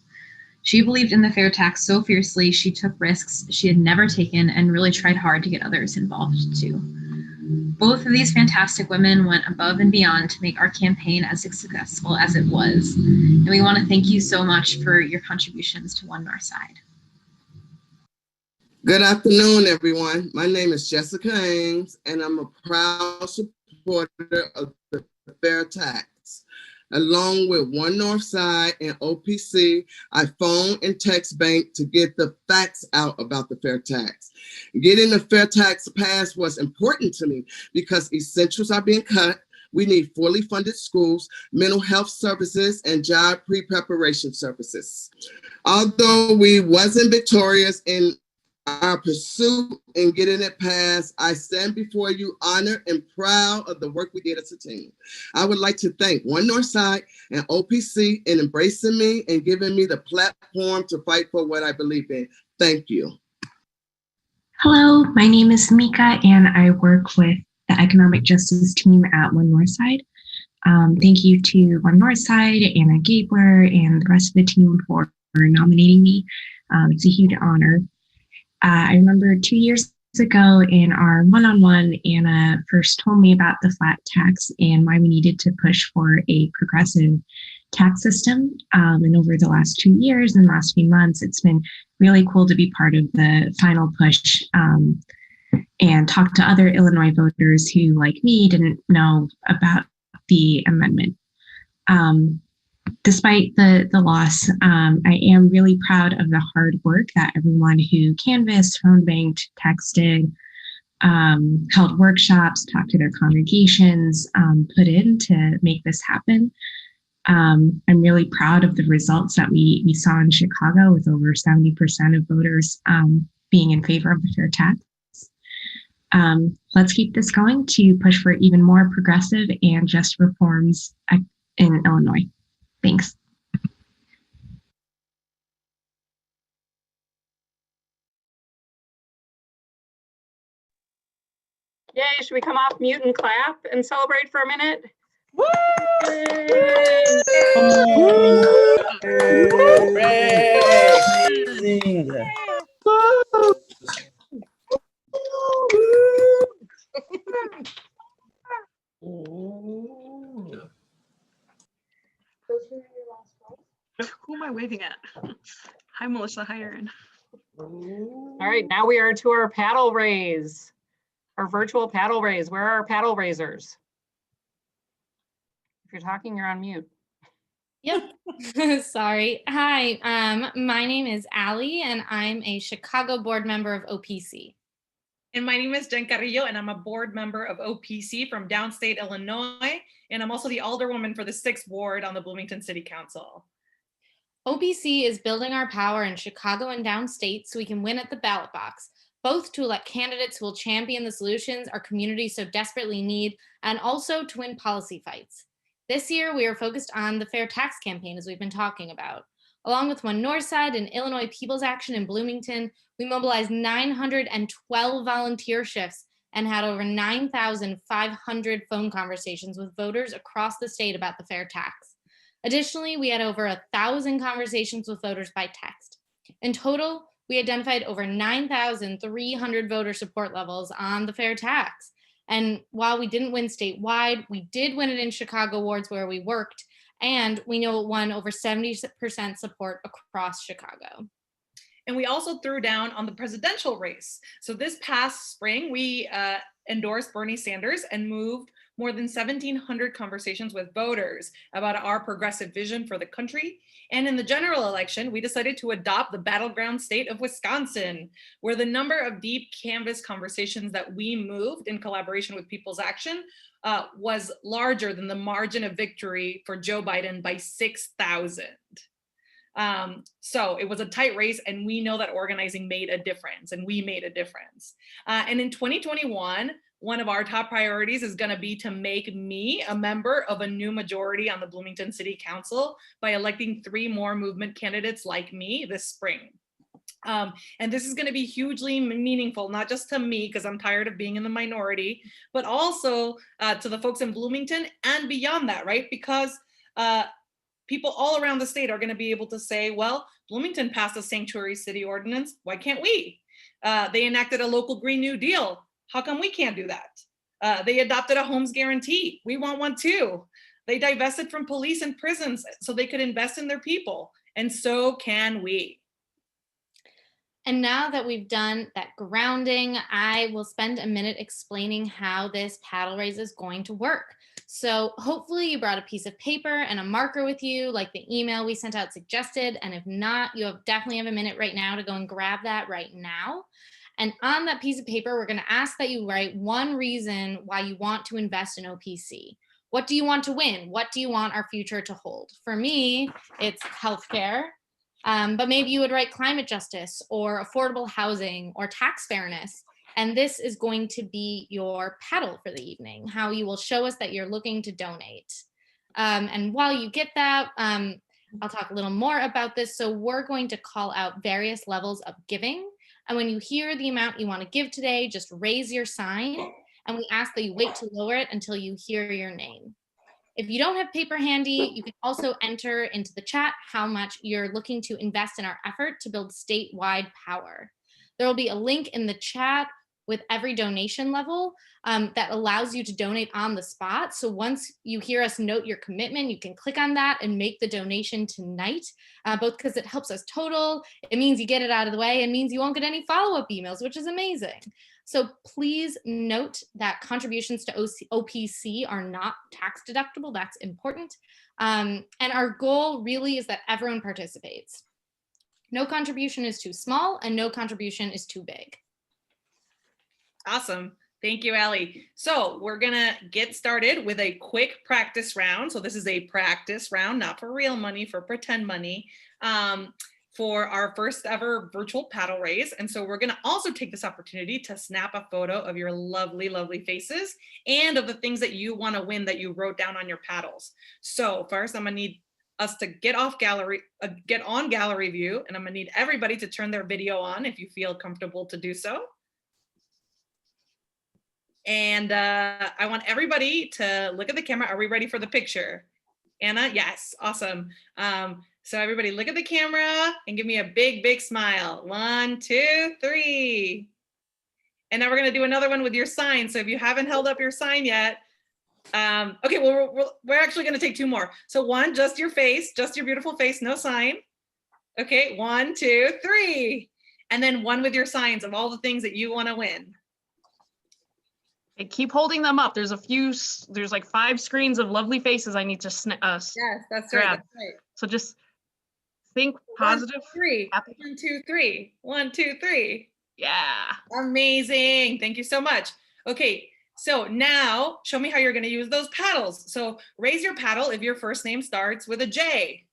She believed in the fair tax so fiercely, she took risks she had never taken and really tried hard to get others involved too. Both of these fantastic women went above and beyond to make our campaign as successful as it was. And we want to thank you so much for your contributions to One Northside. Good afternoon, everyone. My name is Jessica Ames, and I'm a proud supporter of the fair tax. Along with One Northside and OPC, I phone and text bank to get the facts out about the fair tax. Getting the fair tax passed was important to me because essentials are being cut. We need fully funded schools, mental health services, and job pre-preparation services. Although we wasn't victorious in our pursuit in getting it passed, I stand before you honored and proud of the work we did as a team. I would like to thank One Northside and OPC in embracing me and giving me the platform to fight for what I believe in. Thank you. Hello, my name is Mika, and I work with the Economic Justice team at One Northside. Thank you to One Northside, Anna Gabler, and the rest of the team for nominating me. It's a huge honor. I remember 2 years ago in our one-on-one, Anna first told me about the flat tax and why we needed to push for a progressive tax system. And over the last 2 years and last few months, it's been really cool to be part of the final push and talk to other Illinois voters who, like me, didn't know about the amendment. Despite the loss, I am really proud of the hard work that everyone who canvassed, phone banked, texted, held workshops, talked to their congregations, put in to make this happen. I'm really proud of the results that we saw in Chicago with over 70% of voters being in favor of the fair tax. Let's keep this going to push for even more progressive and just reforms in Illinois. Thanks. Yay, should we come off mute and clap and celebrate for a minute? Woo! Who am I waving at? Hi, Melissa. Hi, Erin. All right, now we are to our paddle raise, our virtual paddle raise. Where are our paddle raisers? If you're talking, you're on mute. Yep. Sorry. Hi, my name is Allie, and I'm a Chicago board member of OPC. And my name is Jen Carrillo, and I'm a board member of OPC from downstate Illinois. And I'm also the alderwoman for the 6th ward on the Bloomington City Council. OPC is building our power in Chicago and downstate so we can win at the ballot box, both to elect candidates who will champion the solutions our communities so desperately need, and also to win policy fights. This year, we are focused on the fair tax campaign, as we've been talking about. Along with One Northside and Illinois People's Action in Bloomington, we mobilized 912 volunteer shifts and had over 9,500 phone conversations with voters across the state about the fair tax. Additionally, we had over 1,000 conversations with voters by text. In total, we identified over 9,300 voter support levels on the fair tax. And while we didn't win statewide, we did win it in Chicago wards where we worked. And we know it won over 70% support across Chicago. And we also threw down on the presidential race. So this past spring, we endorsed Bernie Sanders and moved more than 1,700 conversations with voters about our progressive vision for the country. And in the general election, we decided to adopt the battleground state of Wisconsin, where the number of deep canvas conversations that we moved in collaboration with People's Action was larger than the margin of victory for Joe Biden by 6,000. So it was a tight race, and we know that organizing made a difference, and we made a difference. And in 2021, one of our top priorities is going to be to make me a member of a new majority on the Bloomington City Council by electing 3 more movement candidates like me this spring. And this is going to be hugely meaningful, not just to me, because I'm tired of being in the minority, but also to the folks in Bloomington and beyond that, right? Because people all around the state are going to be able to say, well, Bloomington passed a sanctuary city ordinance. Why can't we? They enacted a local Green New Deal. How come we can't do that? They adopted a homes guarantee. We want one too. They divested from police and prisons so they could invest in their people. And so can we. And now that we've done that grounding, I will spend a minute explaining how this paddle raise is going to work. So hopefully you brought a piece of paper and a marker with you, like the email we sent out suggested. And if not, you definitely have a minute right now to go and grab that right now. And on that piece of paper, we're going to ask that you write one reason why you want to invest in OPC. What do you want to win? What do you want our future to hold? For me, it's healthcare. But maybe you would write climate justice or affordable housing or tax fairness. And this is going to be your paddle for the evening, how you will show us that you're looking to donate. And while you get that, I'll talk a little more about this. So we're going to call out various levels of giving. And when you hear the amount you want to give today, just raise your sign. And we ask that you wait to lower it until you hear your name. If you don't have paper handy, you can also enter into the chat how much you're looking to invest in our effort to build statewide power. There will be a link in the chat with every donation level that allows you to donate on the spot. So once you hear us note your commitment, you can click on that and make the donation tonight, both because it helps us total, it means you get it out of the way, and means you won't get any follow-up emails, which is amazing. So please note that contributions to OPC are not tax deductible. That's important. And our goal really is that everyone participates. No contribution is too small and no contribution is too big. Awesome. Thank you, Allie. So we're going to get started with a quick practice round. So this is a practice round, not for real money, for pretend money. For our first ever virtual paddle raise. And so we're going to also take this opportunity to snap a photo of your lovely, lovely faces and of the things that you want to win that you wrote down on your paddles. So first, I'm going to need us to get on gallery view, and I'm going to need everybody to turn their video on if you feel comfortable to do so. And I want everybody to look at the camera. Are we ready for the picture? Anna? Yes. Awesome. So everybody look at the camera and give me a big, big smile. 1, 2, 3. And now we're going to do another one with your sign. So if you haven't held up your sign yet, okay, well, we're actually going to take 2 more. So 1, just your face, just your beautiful face, no sign. Okay, 1, 2, 3. And then 1 with your signs of all the things that you want to win. Okay, keep holding them up. There's like 5 screens of lovely faces I need to Yes, that's grab. right. That's right. So just think positive. 1, 2, 3. Happy. 1, 2, 3. 1, 2, 3. Yeah. Amazing. Thank you so much. Okay, so now show me how you're going to use those paddles. So raise your paddle if your first name starts with a J.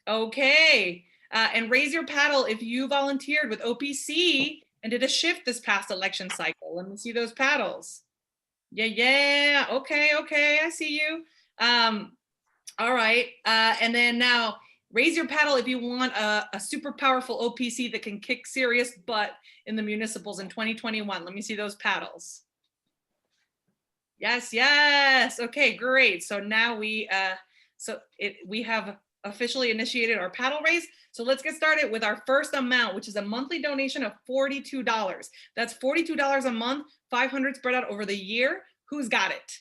Okay, and raise your paddle if you volunteered with OPC and did a shift this past election cycle. Let me see those paddles. Yeah. Okay, I see you. All right, and then now raise your paddle if you want a super powerful OPC that can kick serious butt in the municipals in 2021. Let me see those paddles. Yes. Okay, great. So now we have officially initiated our paddle raise. So let's get started with our first amount, which is a monthly donation of $42. That's $42 a month, 500 spread out over the year. Who's got it?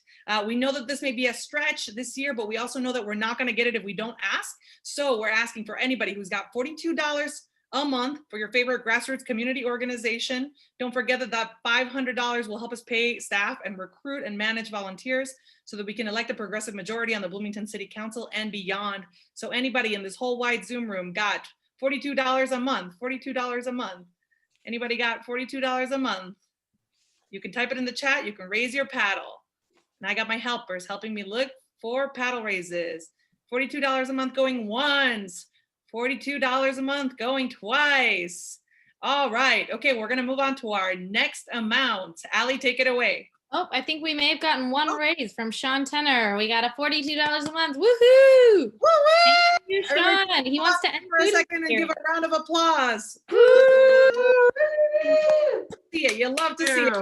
We know that this may be a stretch this year, but we also know that we're not going to get it if we don't ask. So we're asking for anybody who's got $42 a month for your favorite grassroots community organization. Don't forget that that $500 will help us pay staff and recruit and manage volunteers so that we can elect a progressive majority on the Bloomington City Council and beyond. So anybody in this whole wide Zoom room got $42 a month, $42 a month. Anybody got $42 a month? You can type it in the chat, you can raise your paddle. And I got my helpers helping me look for paddle raises. $42 a month going once, $42 a month going twice. All right, okay, we're gonna move on to our next amount. Allie, take it away. Oh, I think we may have gotten one raise from Sean Tenner. We got a $42 a month. Woohoo! Woo-woo! Thank you, Sean. He wants to end for a food second and give a round of applause. See it. You love to see it.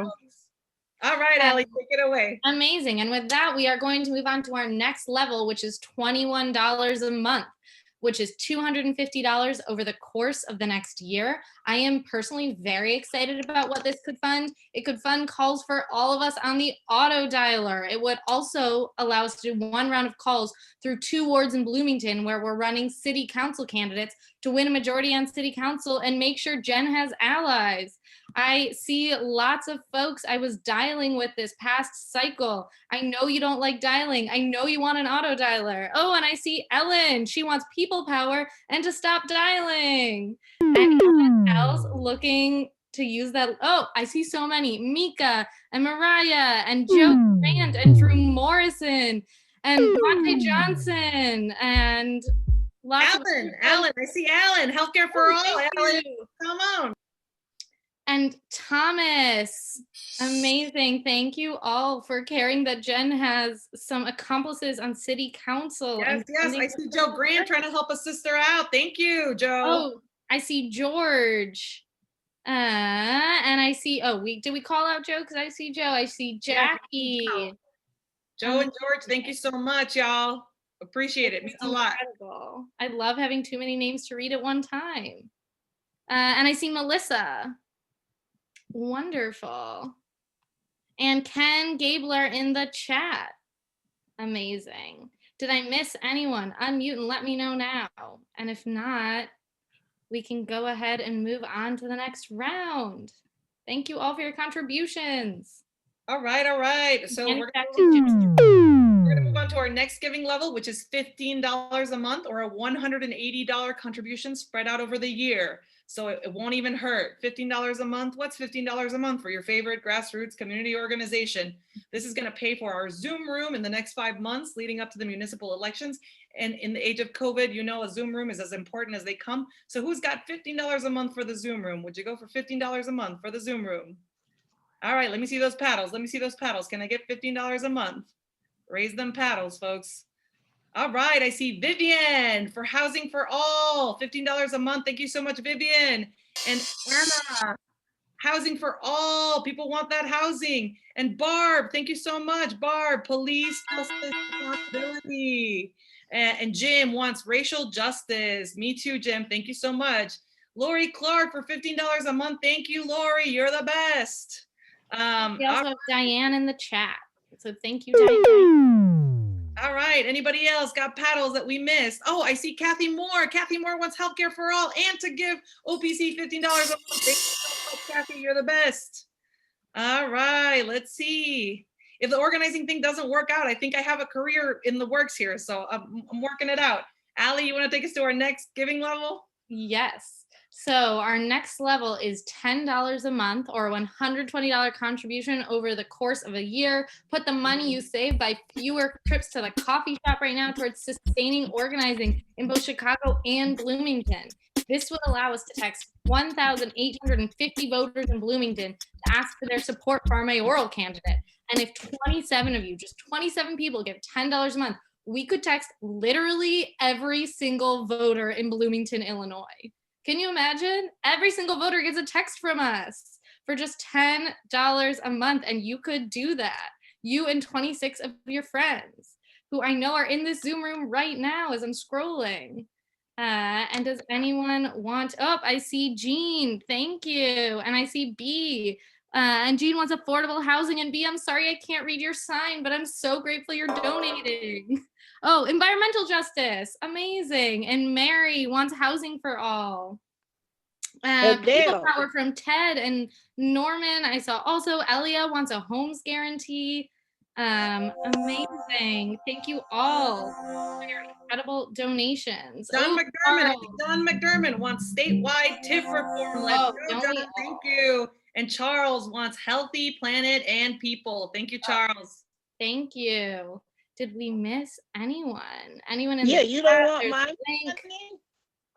All right, Allie, take it away. Amazing. And with that, we are going to move on to our next level, which is $21 a month, which is $250 over the course of the next year. I am personally very excited about what this could fund. It could fund calls for all of us on the auto dialer. It would also allow us to do one round of calls through 2 wards in Bloomington, where we're running city council candidates to win a majority on city council and make sure Jen has allies. I see lots of folks I was dialing with this past cycle. I know you don't like dialing. I know you want an auto dialer. Oh, and I see Ellen. She wants people power and to stop dialing. Anyone else looking to use that? Oh, I see so many. Mika and Mariah and Joe Grant and Drew Morrison and Monte Johnson and lots Alan, I see Alan. Healthcare for all. Alan, come on. And Thomas, amazing. Thank you all for caring that Jen has some accomplices on city council. Yes, yes, I see Joe Grant trying to help a sister out. Thank you, Joe. Oh, I see George. And I see, did we call out Joe? Because I see Joe. I see Jackie. Joe and George, thank you so much, y'all. Appreciate it. Means a lot. Incredible. I love having too many names to read at one time. And I see Melissa. Wonderful. And Ken Gabler in the chat. Amazing. Did I miss anyone? Unmute and let me know now. And if not, we can go ahead and move on to the next round. Thank you all for your contributions. All right, all right. So we're gonna move on to our next giving level, which is $15 a month or a $180 contribution spread out over the year. So it won't even hurt. $15 a month. What's $15 a month for your favorite grassroots community organization? This is going to pay for our Zoom room in the next 5 months leading up to the municipal elections. And in the age of COVID, you know, a Zoom room is as important as they come. So who's got $15 a month for the Zoom room? Would you go for $15 a month for the Zoom room? All right, let me see those paddles. Let me see those paddles. Can I get $15 a month? Raise them paddles, folks. All right, I see Vivian for Housing for All, $15 a month. Thank you so much, Vivian. And Anna, Housing for All. People want that housing. And Barb, thank you so much, Barb. Police justice responsibility. And Jim wants racial justice. Me too, Jim. Thank you so much. Lori Clark for $15 a month. Thank you, Lori. You're the best. We also have Diane in the chat. So thank you, Diane. All right, anybody else got paddles that we missed? Oh, I see Kathy Moore. Kathy Moore wants healthcare for all and to give OPC $15 a month. Thank you so much, Kathy, you're the best. All right, let's see. If the organizing thing doesn't work out, I think I have a career in the works here, so I'm working it out. Allie, you wanna take us to our next giving level? Yes. So our next level is $10 a month or $120 contribution over the course of a year. Put the money you save by fewer trips to the coffee shop right now towards sustaining organizing in both Chicago and Bloomington. This would allow us to text 1,850 voters in Bloomington to ask for their support for our mayoral candidate. And if 27 of you, just 27 people give $10 a month, we could text literally every single voter in Bloomington, Illinois. Can you imagine? Every single voter gets a text from us for just $10 a month, and you could do that. You and 26 of your friends who I know are in this Zoom room right now as I'm scrolling. And does anyone want, I see Jean, thank you. And I see B. And Jean wants affordable housing. And B, I'm sorry I can't read your sign, but I'm so grateful you're donating. Oh, environmental justice. Amazing. And Mary wants housing for all. People power from Ted and Norman. I saw also Elia wants a homes guarantee. Amazing. Thank you all for your incredible donations. Don McDermott, I think Don McDermott wants statewide TIF reform. Let's go, Don. Thank you. And Charles wants healthy planet and people. Thank you, Charles. Thank you. Did we miss anyone? Anyone in Yeah, the you chat? don't want There's mine. Link.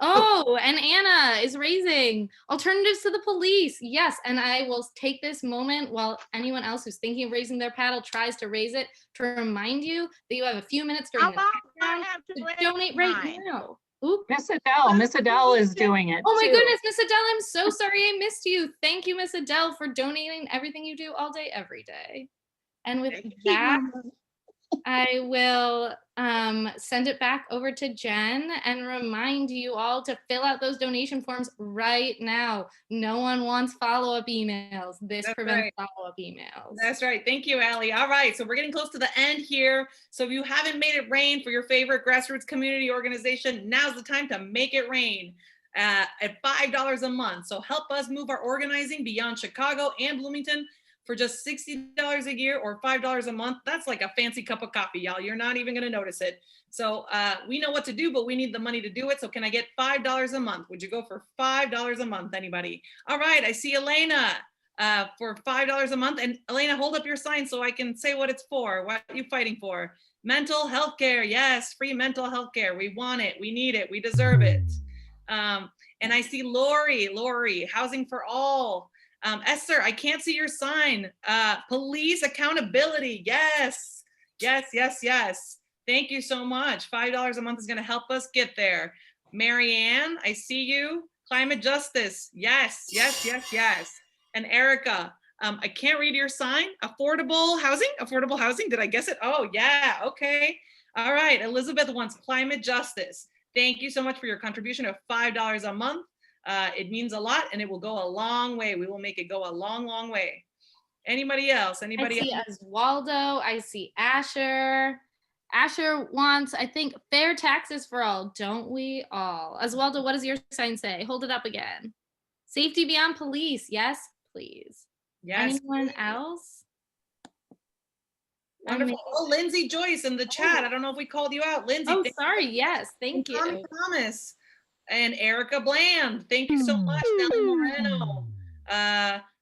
Oh, and Anna is raising alternatives to the police. Yes, and I will take this moment while anyone else who's thinking of raising their paddle tries to raise it to remind you that you have a few minutes during the countdown to donate right now. Oop. Miss Adele is doing it. Oh my too. goodness, Miss Adele, I'm so sorry I missed you. Thank you, Miss Adele, for donating everything you do all day, every day. And with that, I will send it back over to Jen and remind you all to fill out those donation forms right now. No one wants follow-up emails. This prevents follow-up emails. That's right. Thank you, Allie. All right, so we're getting close to the end here. So if you haven't made it rain for your favorite grassroots community organization, now's the time to make it rain at $5 a month. So help us move our organizing beyond Chicago and Bloomington. For just $60 a year or $5 a month, that's like a fancy cup of coffee, y'all. You're not even gonna notice it. So we know what to do, but we need the money to do it. So can I get $5 a month? Would you go for $5 a month, anybody? All right, I see Elena for $5 a month. And Elena, hold up your sign so I can say what it's for. What are you fighting for? Mental health care, yes, free mental health care. We want it, we need it, we deserve it. And I see Lori, housing for all. Esther, I can't see your sign. Police accountability. Yes. Thank you so much. $5 a month is going to help us get there. Marianne, I see you. Climate justice. Yes. And Erica, I can't read your sign. Affordable housing. Did I guess it? Oh, yeah. Okay. All right. Elizabeth wants climate justice. Thank you so much for your contribution of $5 a month. It means a lot and it will go a long way. We will make it go a long, long way. Anybody else? I see Oswaldo. I see Asher. Asher wants, I think, fair taxes for all. Don't we all? Oswaldo, what does your sign say? Hold it up again. Safety beyond police. Yes, please. Yes. Anyone else? Wonderful. Oh, Lindsay Joyce in the chat. I don't know if we called you out. Lindsay. Oh, sorry. Yes. Thank you. Tommy Thomas. And Erica Bland, thank you so much. Nelly Moreno,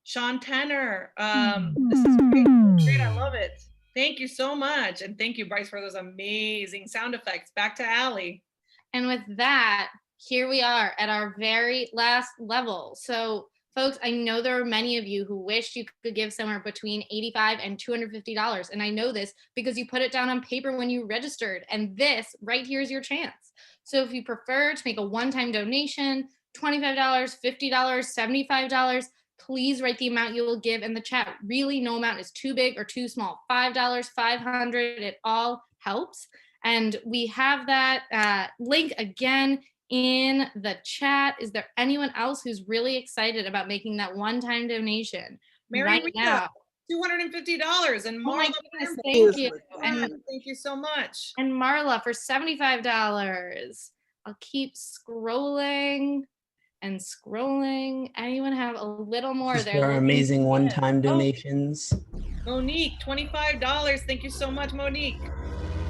Sean Tanner. This is great. I love it. Thank you so much. And thank you, Bryce, for those amazing sound effects. Back to Allie. And with that, here we are at our very last level. So folks, I know there are many of you who wish you could give somewhere between $85 and $250. And I know this because you put it down on paper when you registered. And this right here is your chance. So if you prefer to make a one-time donation, $25, $50, $75, please write the amount you will give in the chat. Really, no amount is too big or too small. $5, $500, it all helps. And we have that link again in the chat. Is there anyone else who's really excited about making that one-time donation right now? $250. And Marla, oh my goodness, thank you. And thank you so much. And Marla for $75. I'll keep scrolling and scrolling. Anyone have a little more there? There are amazing one-time donations. Monique, $25. Thank you so much, Monique.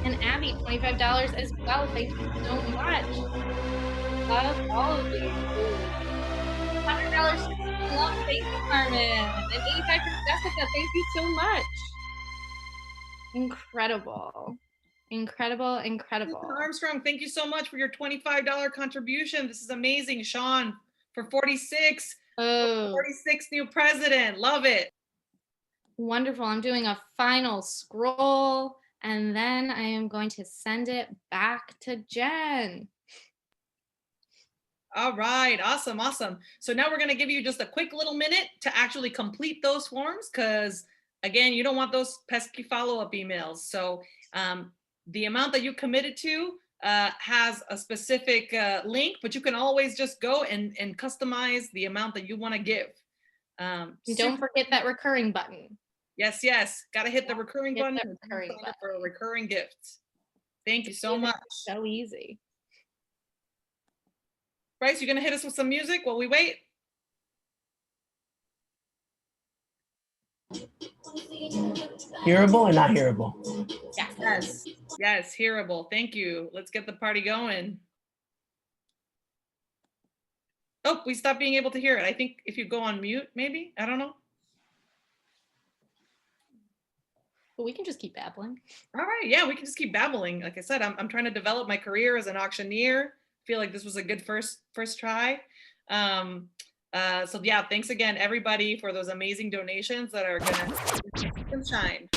And Abby, $25 as well. Thank you so much. Love all of you. $100 love. Thank you, Carmen. And $85 for Jessica. Thank you so much. Incredible. Armstrong, thank you so much for your $25 contribution. This is amazing. Sean, for 46. Oh. 46 new president. Love it. Wonderful. I'm doing a final scroll and then I am going to send it back to Jen. All right, awesome. So now we're going to give you just a quick little minute to actually complete those forms because, again, you don't want those pesky follow-up emails. So the amount that you committed to has a specific link, but you can always just go and customize the amount that you want to give. And don't forget that recurring button. Yes, yes. Got to hit the recurring Hit button that and recurring sign up for a recurring gift. Thank you so It's much. so easy. Bryce, you gonna hit us with some music while we wait? Hearable and not hearable. Yes, yes, hearable. Thank you. Let's get the party going. Oh, we stopped being able to hear it. I think if you go on mute, maybe, I don't know. But we can just keep babbling. All right, yeah, we can just keep babbling. Like I said, I'm trying to develop my career as an auctioneer. Feel like this was a good first try. So yeah, thanks again, everybody, for those amazing donations that are gonna make them shine.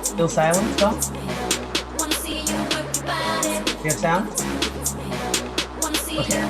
Still silent, though? You have sound? Okay.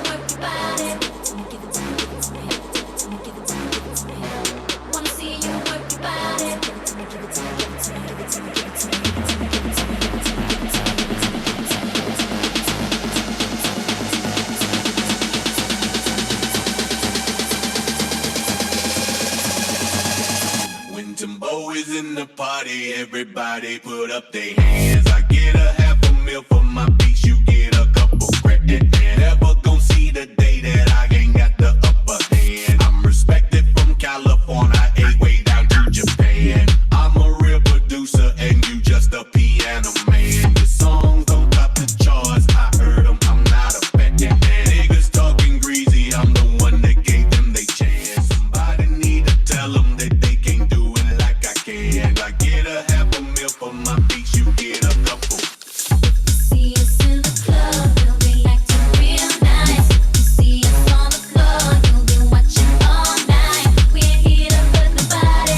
When Timbo is in the party, everybody put up their hands. I get a $500,000 for my beats, you get a couple grand. Never gon' see the day that I ain't got the upper hand. I'm respected from California, way down to Japan. I'm a real producer and you just a piano man. Your songs don't top the charts, I heard them, I'm not a fan. Niggas talking greasy, I'm the one that gave them they chance. Somebody need to tell them that they can't do it like I can. I get a $500,000 for my beats, you get a couple. See us in the club, we'll be acting real nice. You see us on the floor, you'll be watching all night. We ain't here to hurt nobody.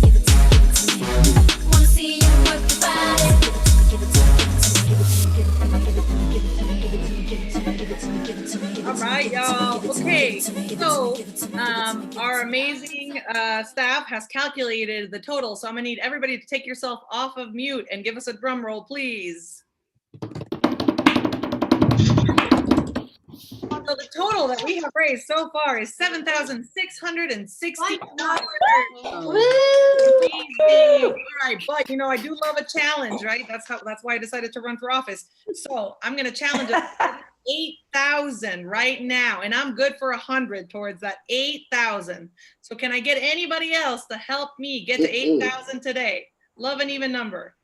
Give it to me, give it to me, give it to me. Wanna see you work your body. Give it to me, give it to me, give it to me, give it to me, give it to me, give it to me, give it to me, give it to me, give it to me. All right, y'all. Okay, so our amazing staff has calculated the total. So I'm gonna need everybody to take yourself off of mute and give us a drum roll, please. So the total that we have raised so far is $7,660. All right, but you know I do love a challenge, right? That's why I decided to run for office. So I'm gonna challenge us to 8,000 right now, and I'm good for 100 towards that 8,000. So can I get anybody else to help me get to 8,000 today? Love an even number.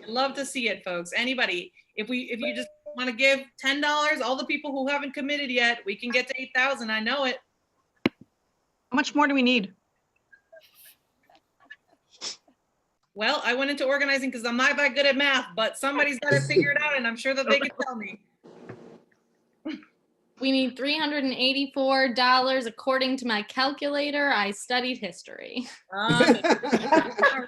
Love to see it, folks. Anybody, if you just want to give $10, all the people who haven't committed yet, we can get to 8,000. I know it. How much more do we need? Well, I went into organizing because I'm not that good at math, but somebody's got to figure it out, and I'm sure that they can tell me. We need $384 according to my calculator. I studied history. All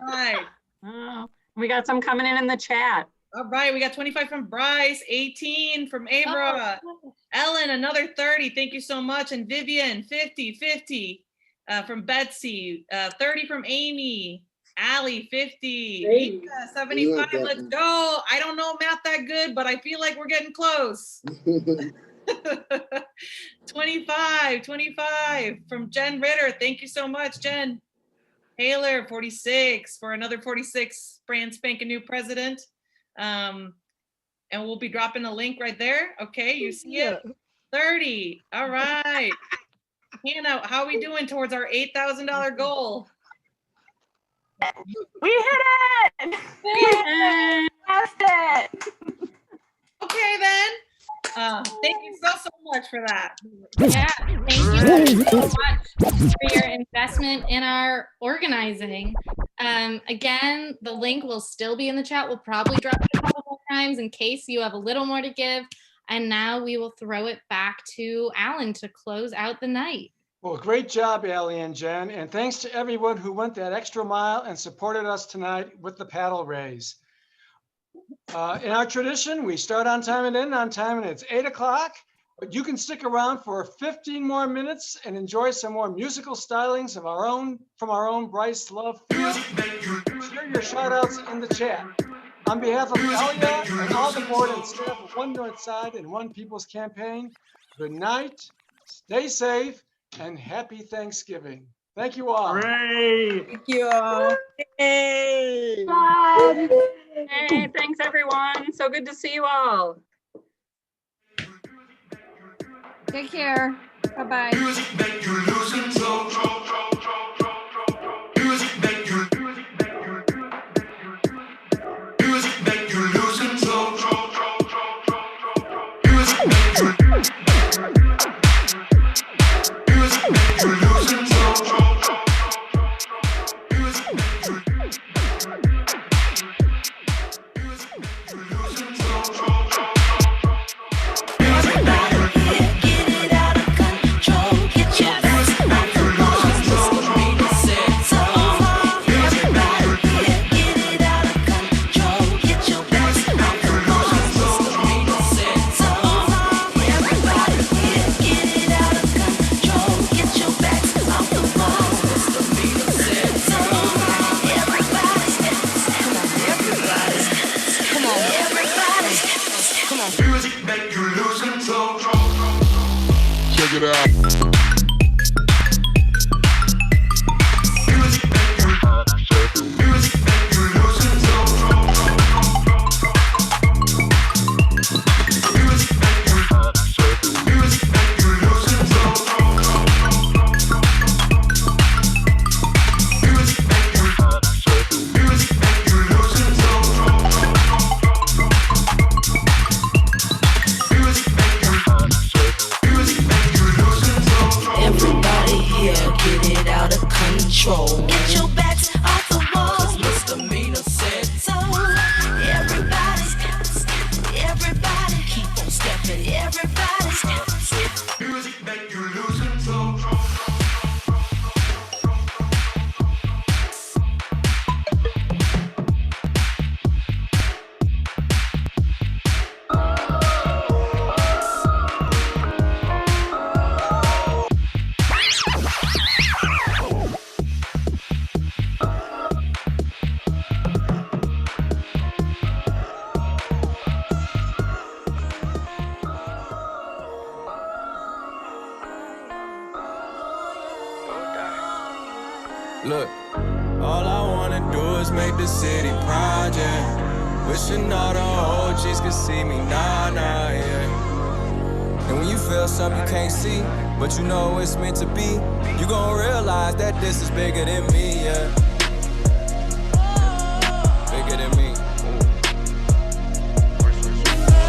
right. Oh, we got some coming in the chat. All right, we got 25 from Bryce, 18 from Abra, Ellen, another 30. Thank you so much. And Vivian, 50 from Betsy, 30 from Amy, Allie, 50, Lisa, 75. Let's go. I don't know math that good, but I feel like we're getting close. 25 from Jen Ritter. Thank you so much, Jen. Taylor, 46 for another 46 brand spanking new president. And we'll be dropping a link right there. Okay, you see it? 30. All right. Hannah, how are we doing towards our $8,000 goal? We hit it! We passed it! Okay, then. Thank you so much for that. Yeah, thank you so much for your investment in our organizing. Again, the link will still be in the chat. We'll probably drop it a couple more times in case you have a little more to give. And now we will throw it back to Alan to close out the night. Well, great job, Allie and Jen. And thanks to everyone who went that extra mile and supported us tonight with the paddle raise. In our tradition, we start on time and end on time, and it's 8 o'clock. But you can stick around for 15 more minutes and enjoy some more musical stylings of our own from our own Bryce Love Field. Share your shout outs in the chat. On behalf of Elia and all the board and staff of One Northside and One People's Campaign, good night, stay safe, and happy Thanksgiving. Thank you all. Great. Thank you all. Hey, thanks everyone. So good to see you all. Take care. Bye-bye. Check it out. Get your backs off the wall. 'Cause misdemeanor said so. Everybody's everybody keep on stepping. Everybody's music make you lose control. Look, all I wanna do is make the city proud, yeah. Wishing all the OGs could see me, nah, yeah. And when you feel something you can't see, but you know it's meant to be, you gon' realize that this is bigger than me, yeah. Bigger than me.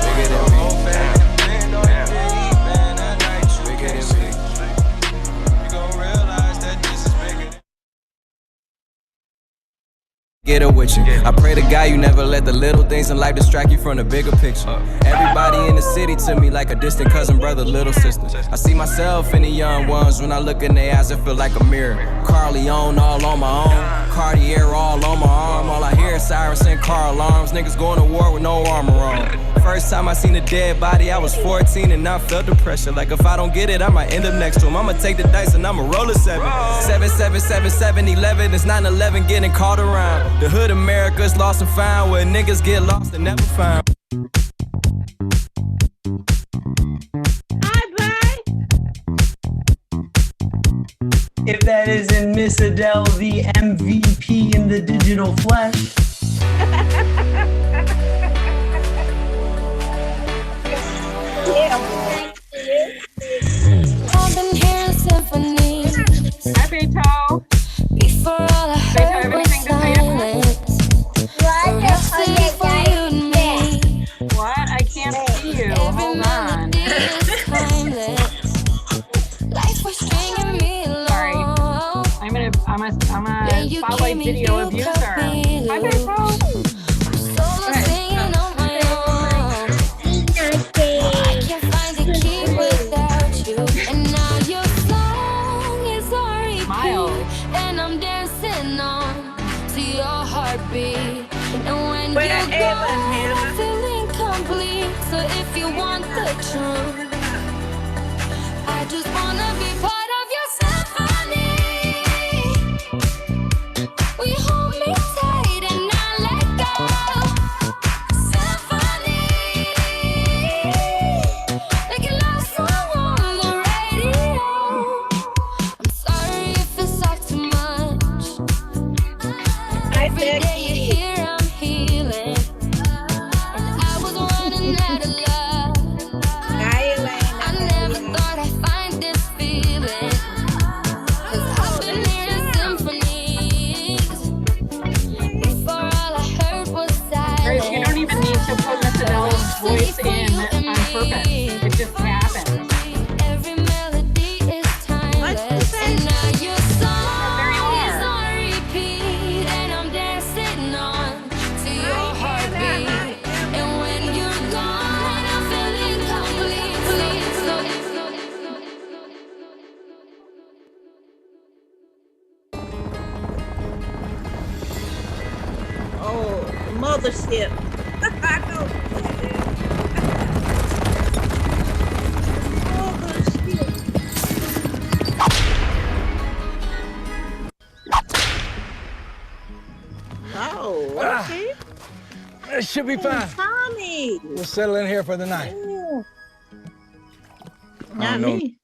Bigger than me. Bigger than me. You gon' realize that this is bigger than Get it with you. I pray to God you never let the little things in life distract you from the bigger picture. Everybody in the city to me like a distant cousin, brother, little sister. I see myself in the young ones. When I look in their eyes, it feel like a mirror. Carleone all on my own, Cartier all on my arm. All I hear is sirens and car alarms. Niggas going to war with no armor on. First time I seen a dead body, I was 14 and I felt the pressure. Like if I don't get it, I might end up next to him. I'ma take the dice and I'ma roll a 7. 7, 7, 7, 7, 11. It's 9/11 getting caught around. The hood America's lost and found, where niggas get lost and never found. If that isn't Miss Adele, the MVP in the digital flesh. I've been hearing symphonies. Hi, Beto. Before all I heard was silence. For you and me. What? I can't see you. Hold on. Life was stringing me along. I'm a spotlight video of you, sir. Hi, Beto. Solo singing on my own. I can't find a key without you. And now your song is R.E.P. And I'm dancing on to your heartbeat. And when you're gone, I feel incomplete. So if you want the truth, the ship. I know. All the ship. Oh, okay. It should be fine. Tommy. We'll settle in here for the night. Yeah. I Not don't know. me.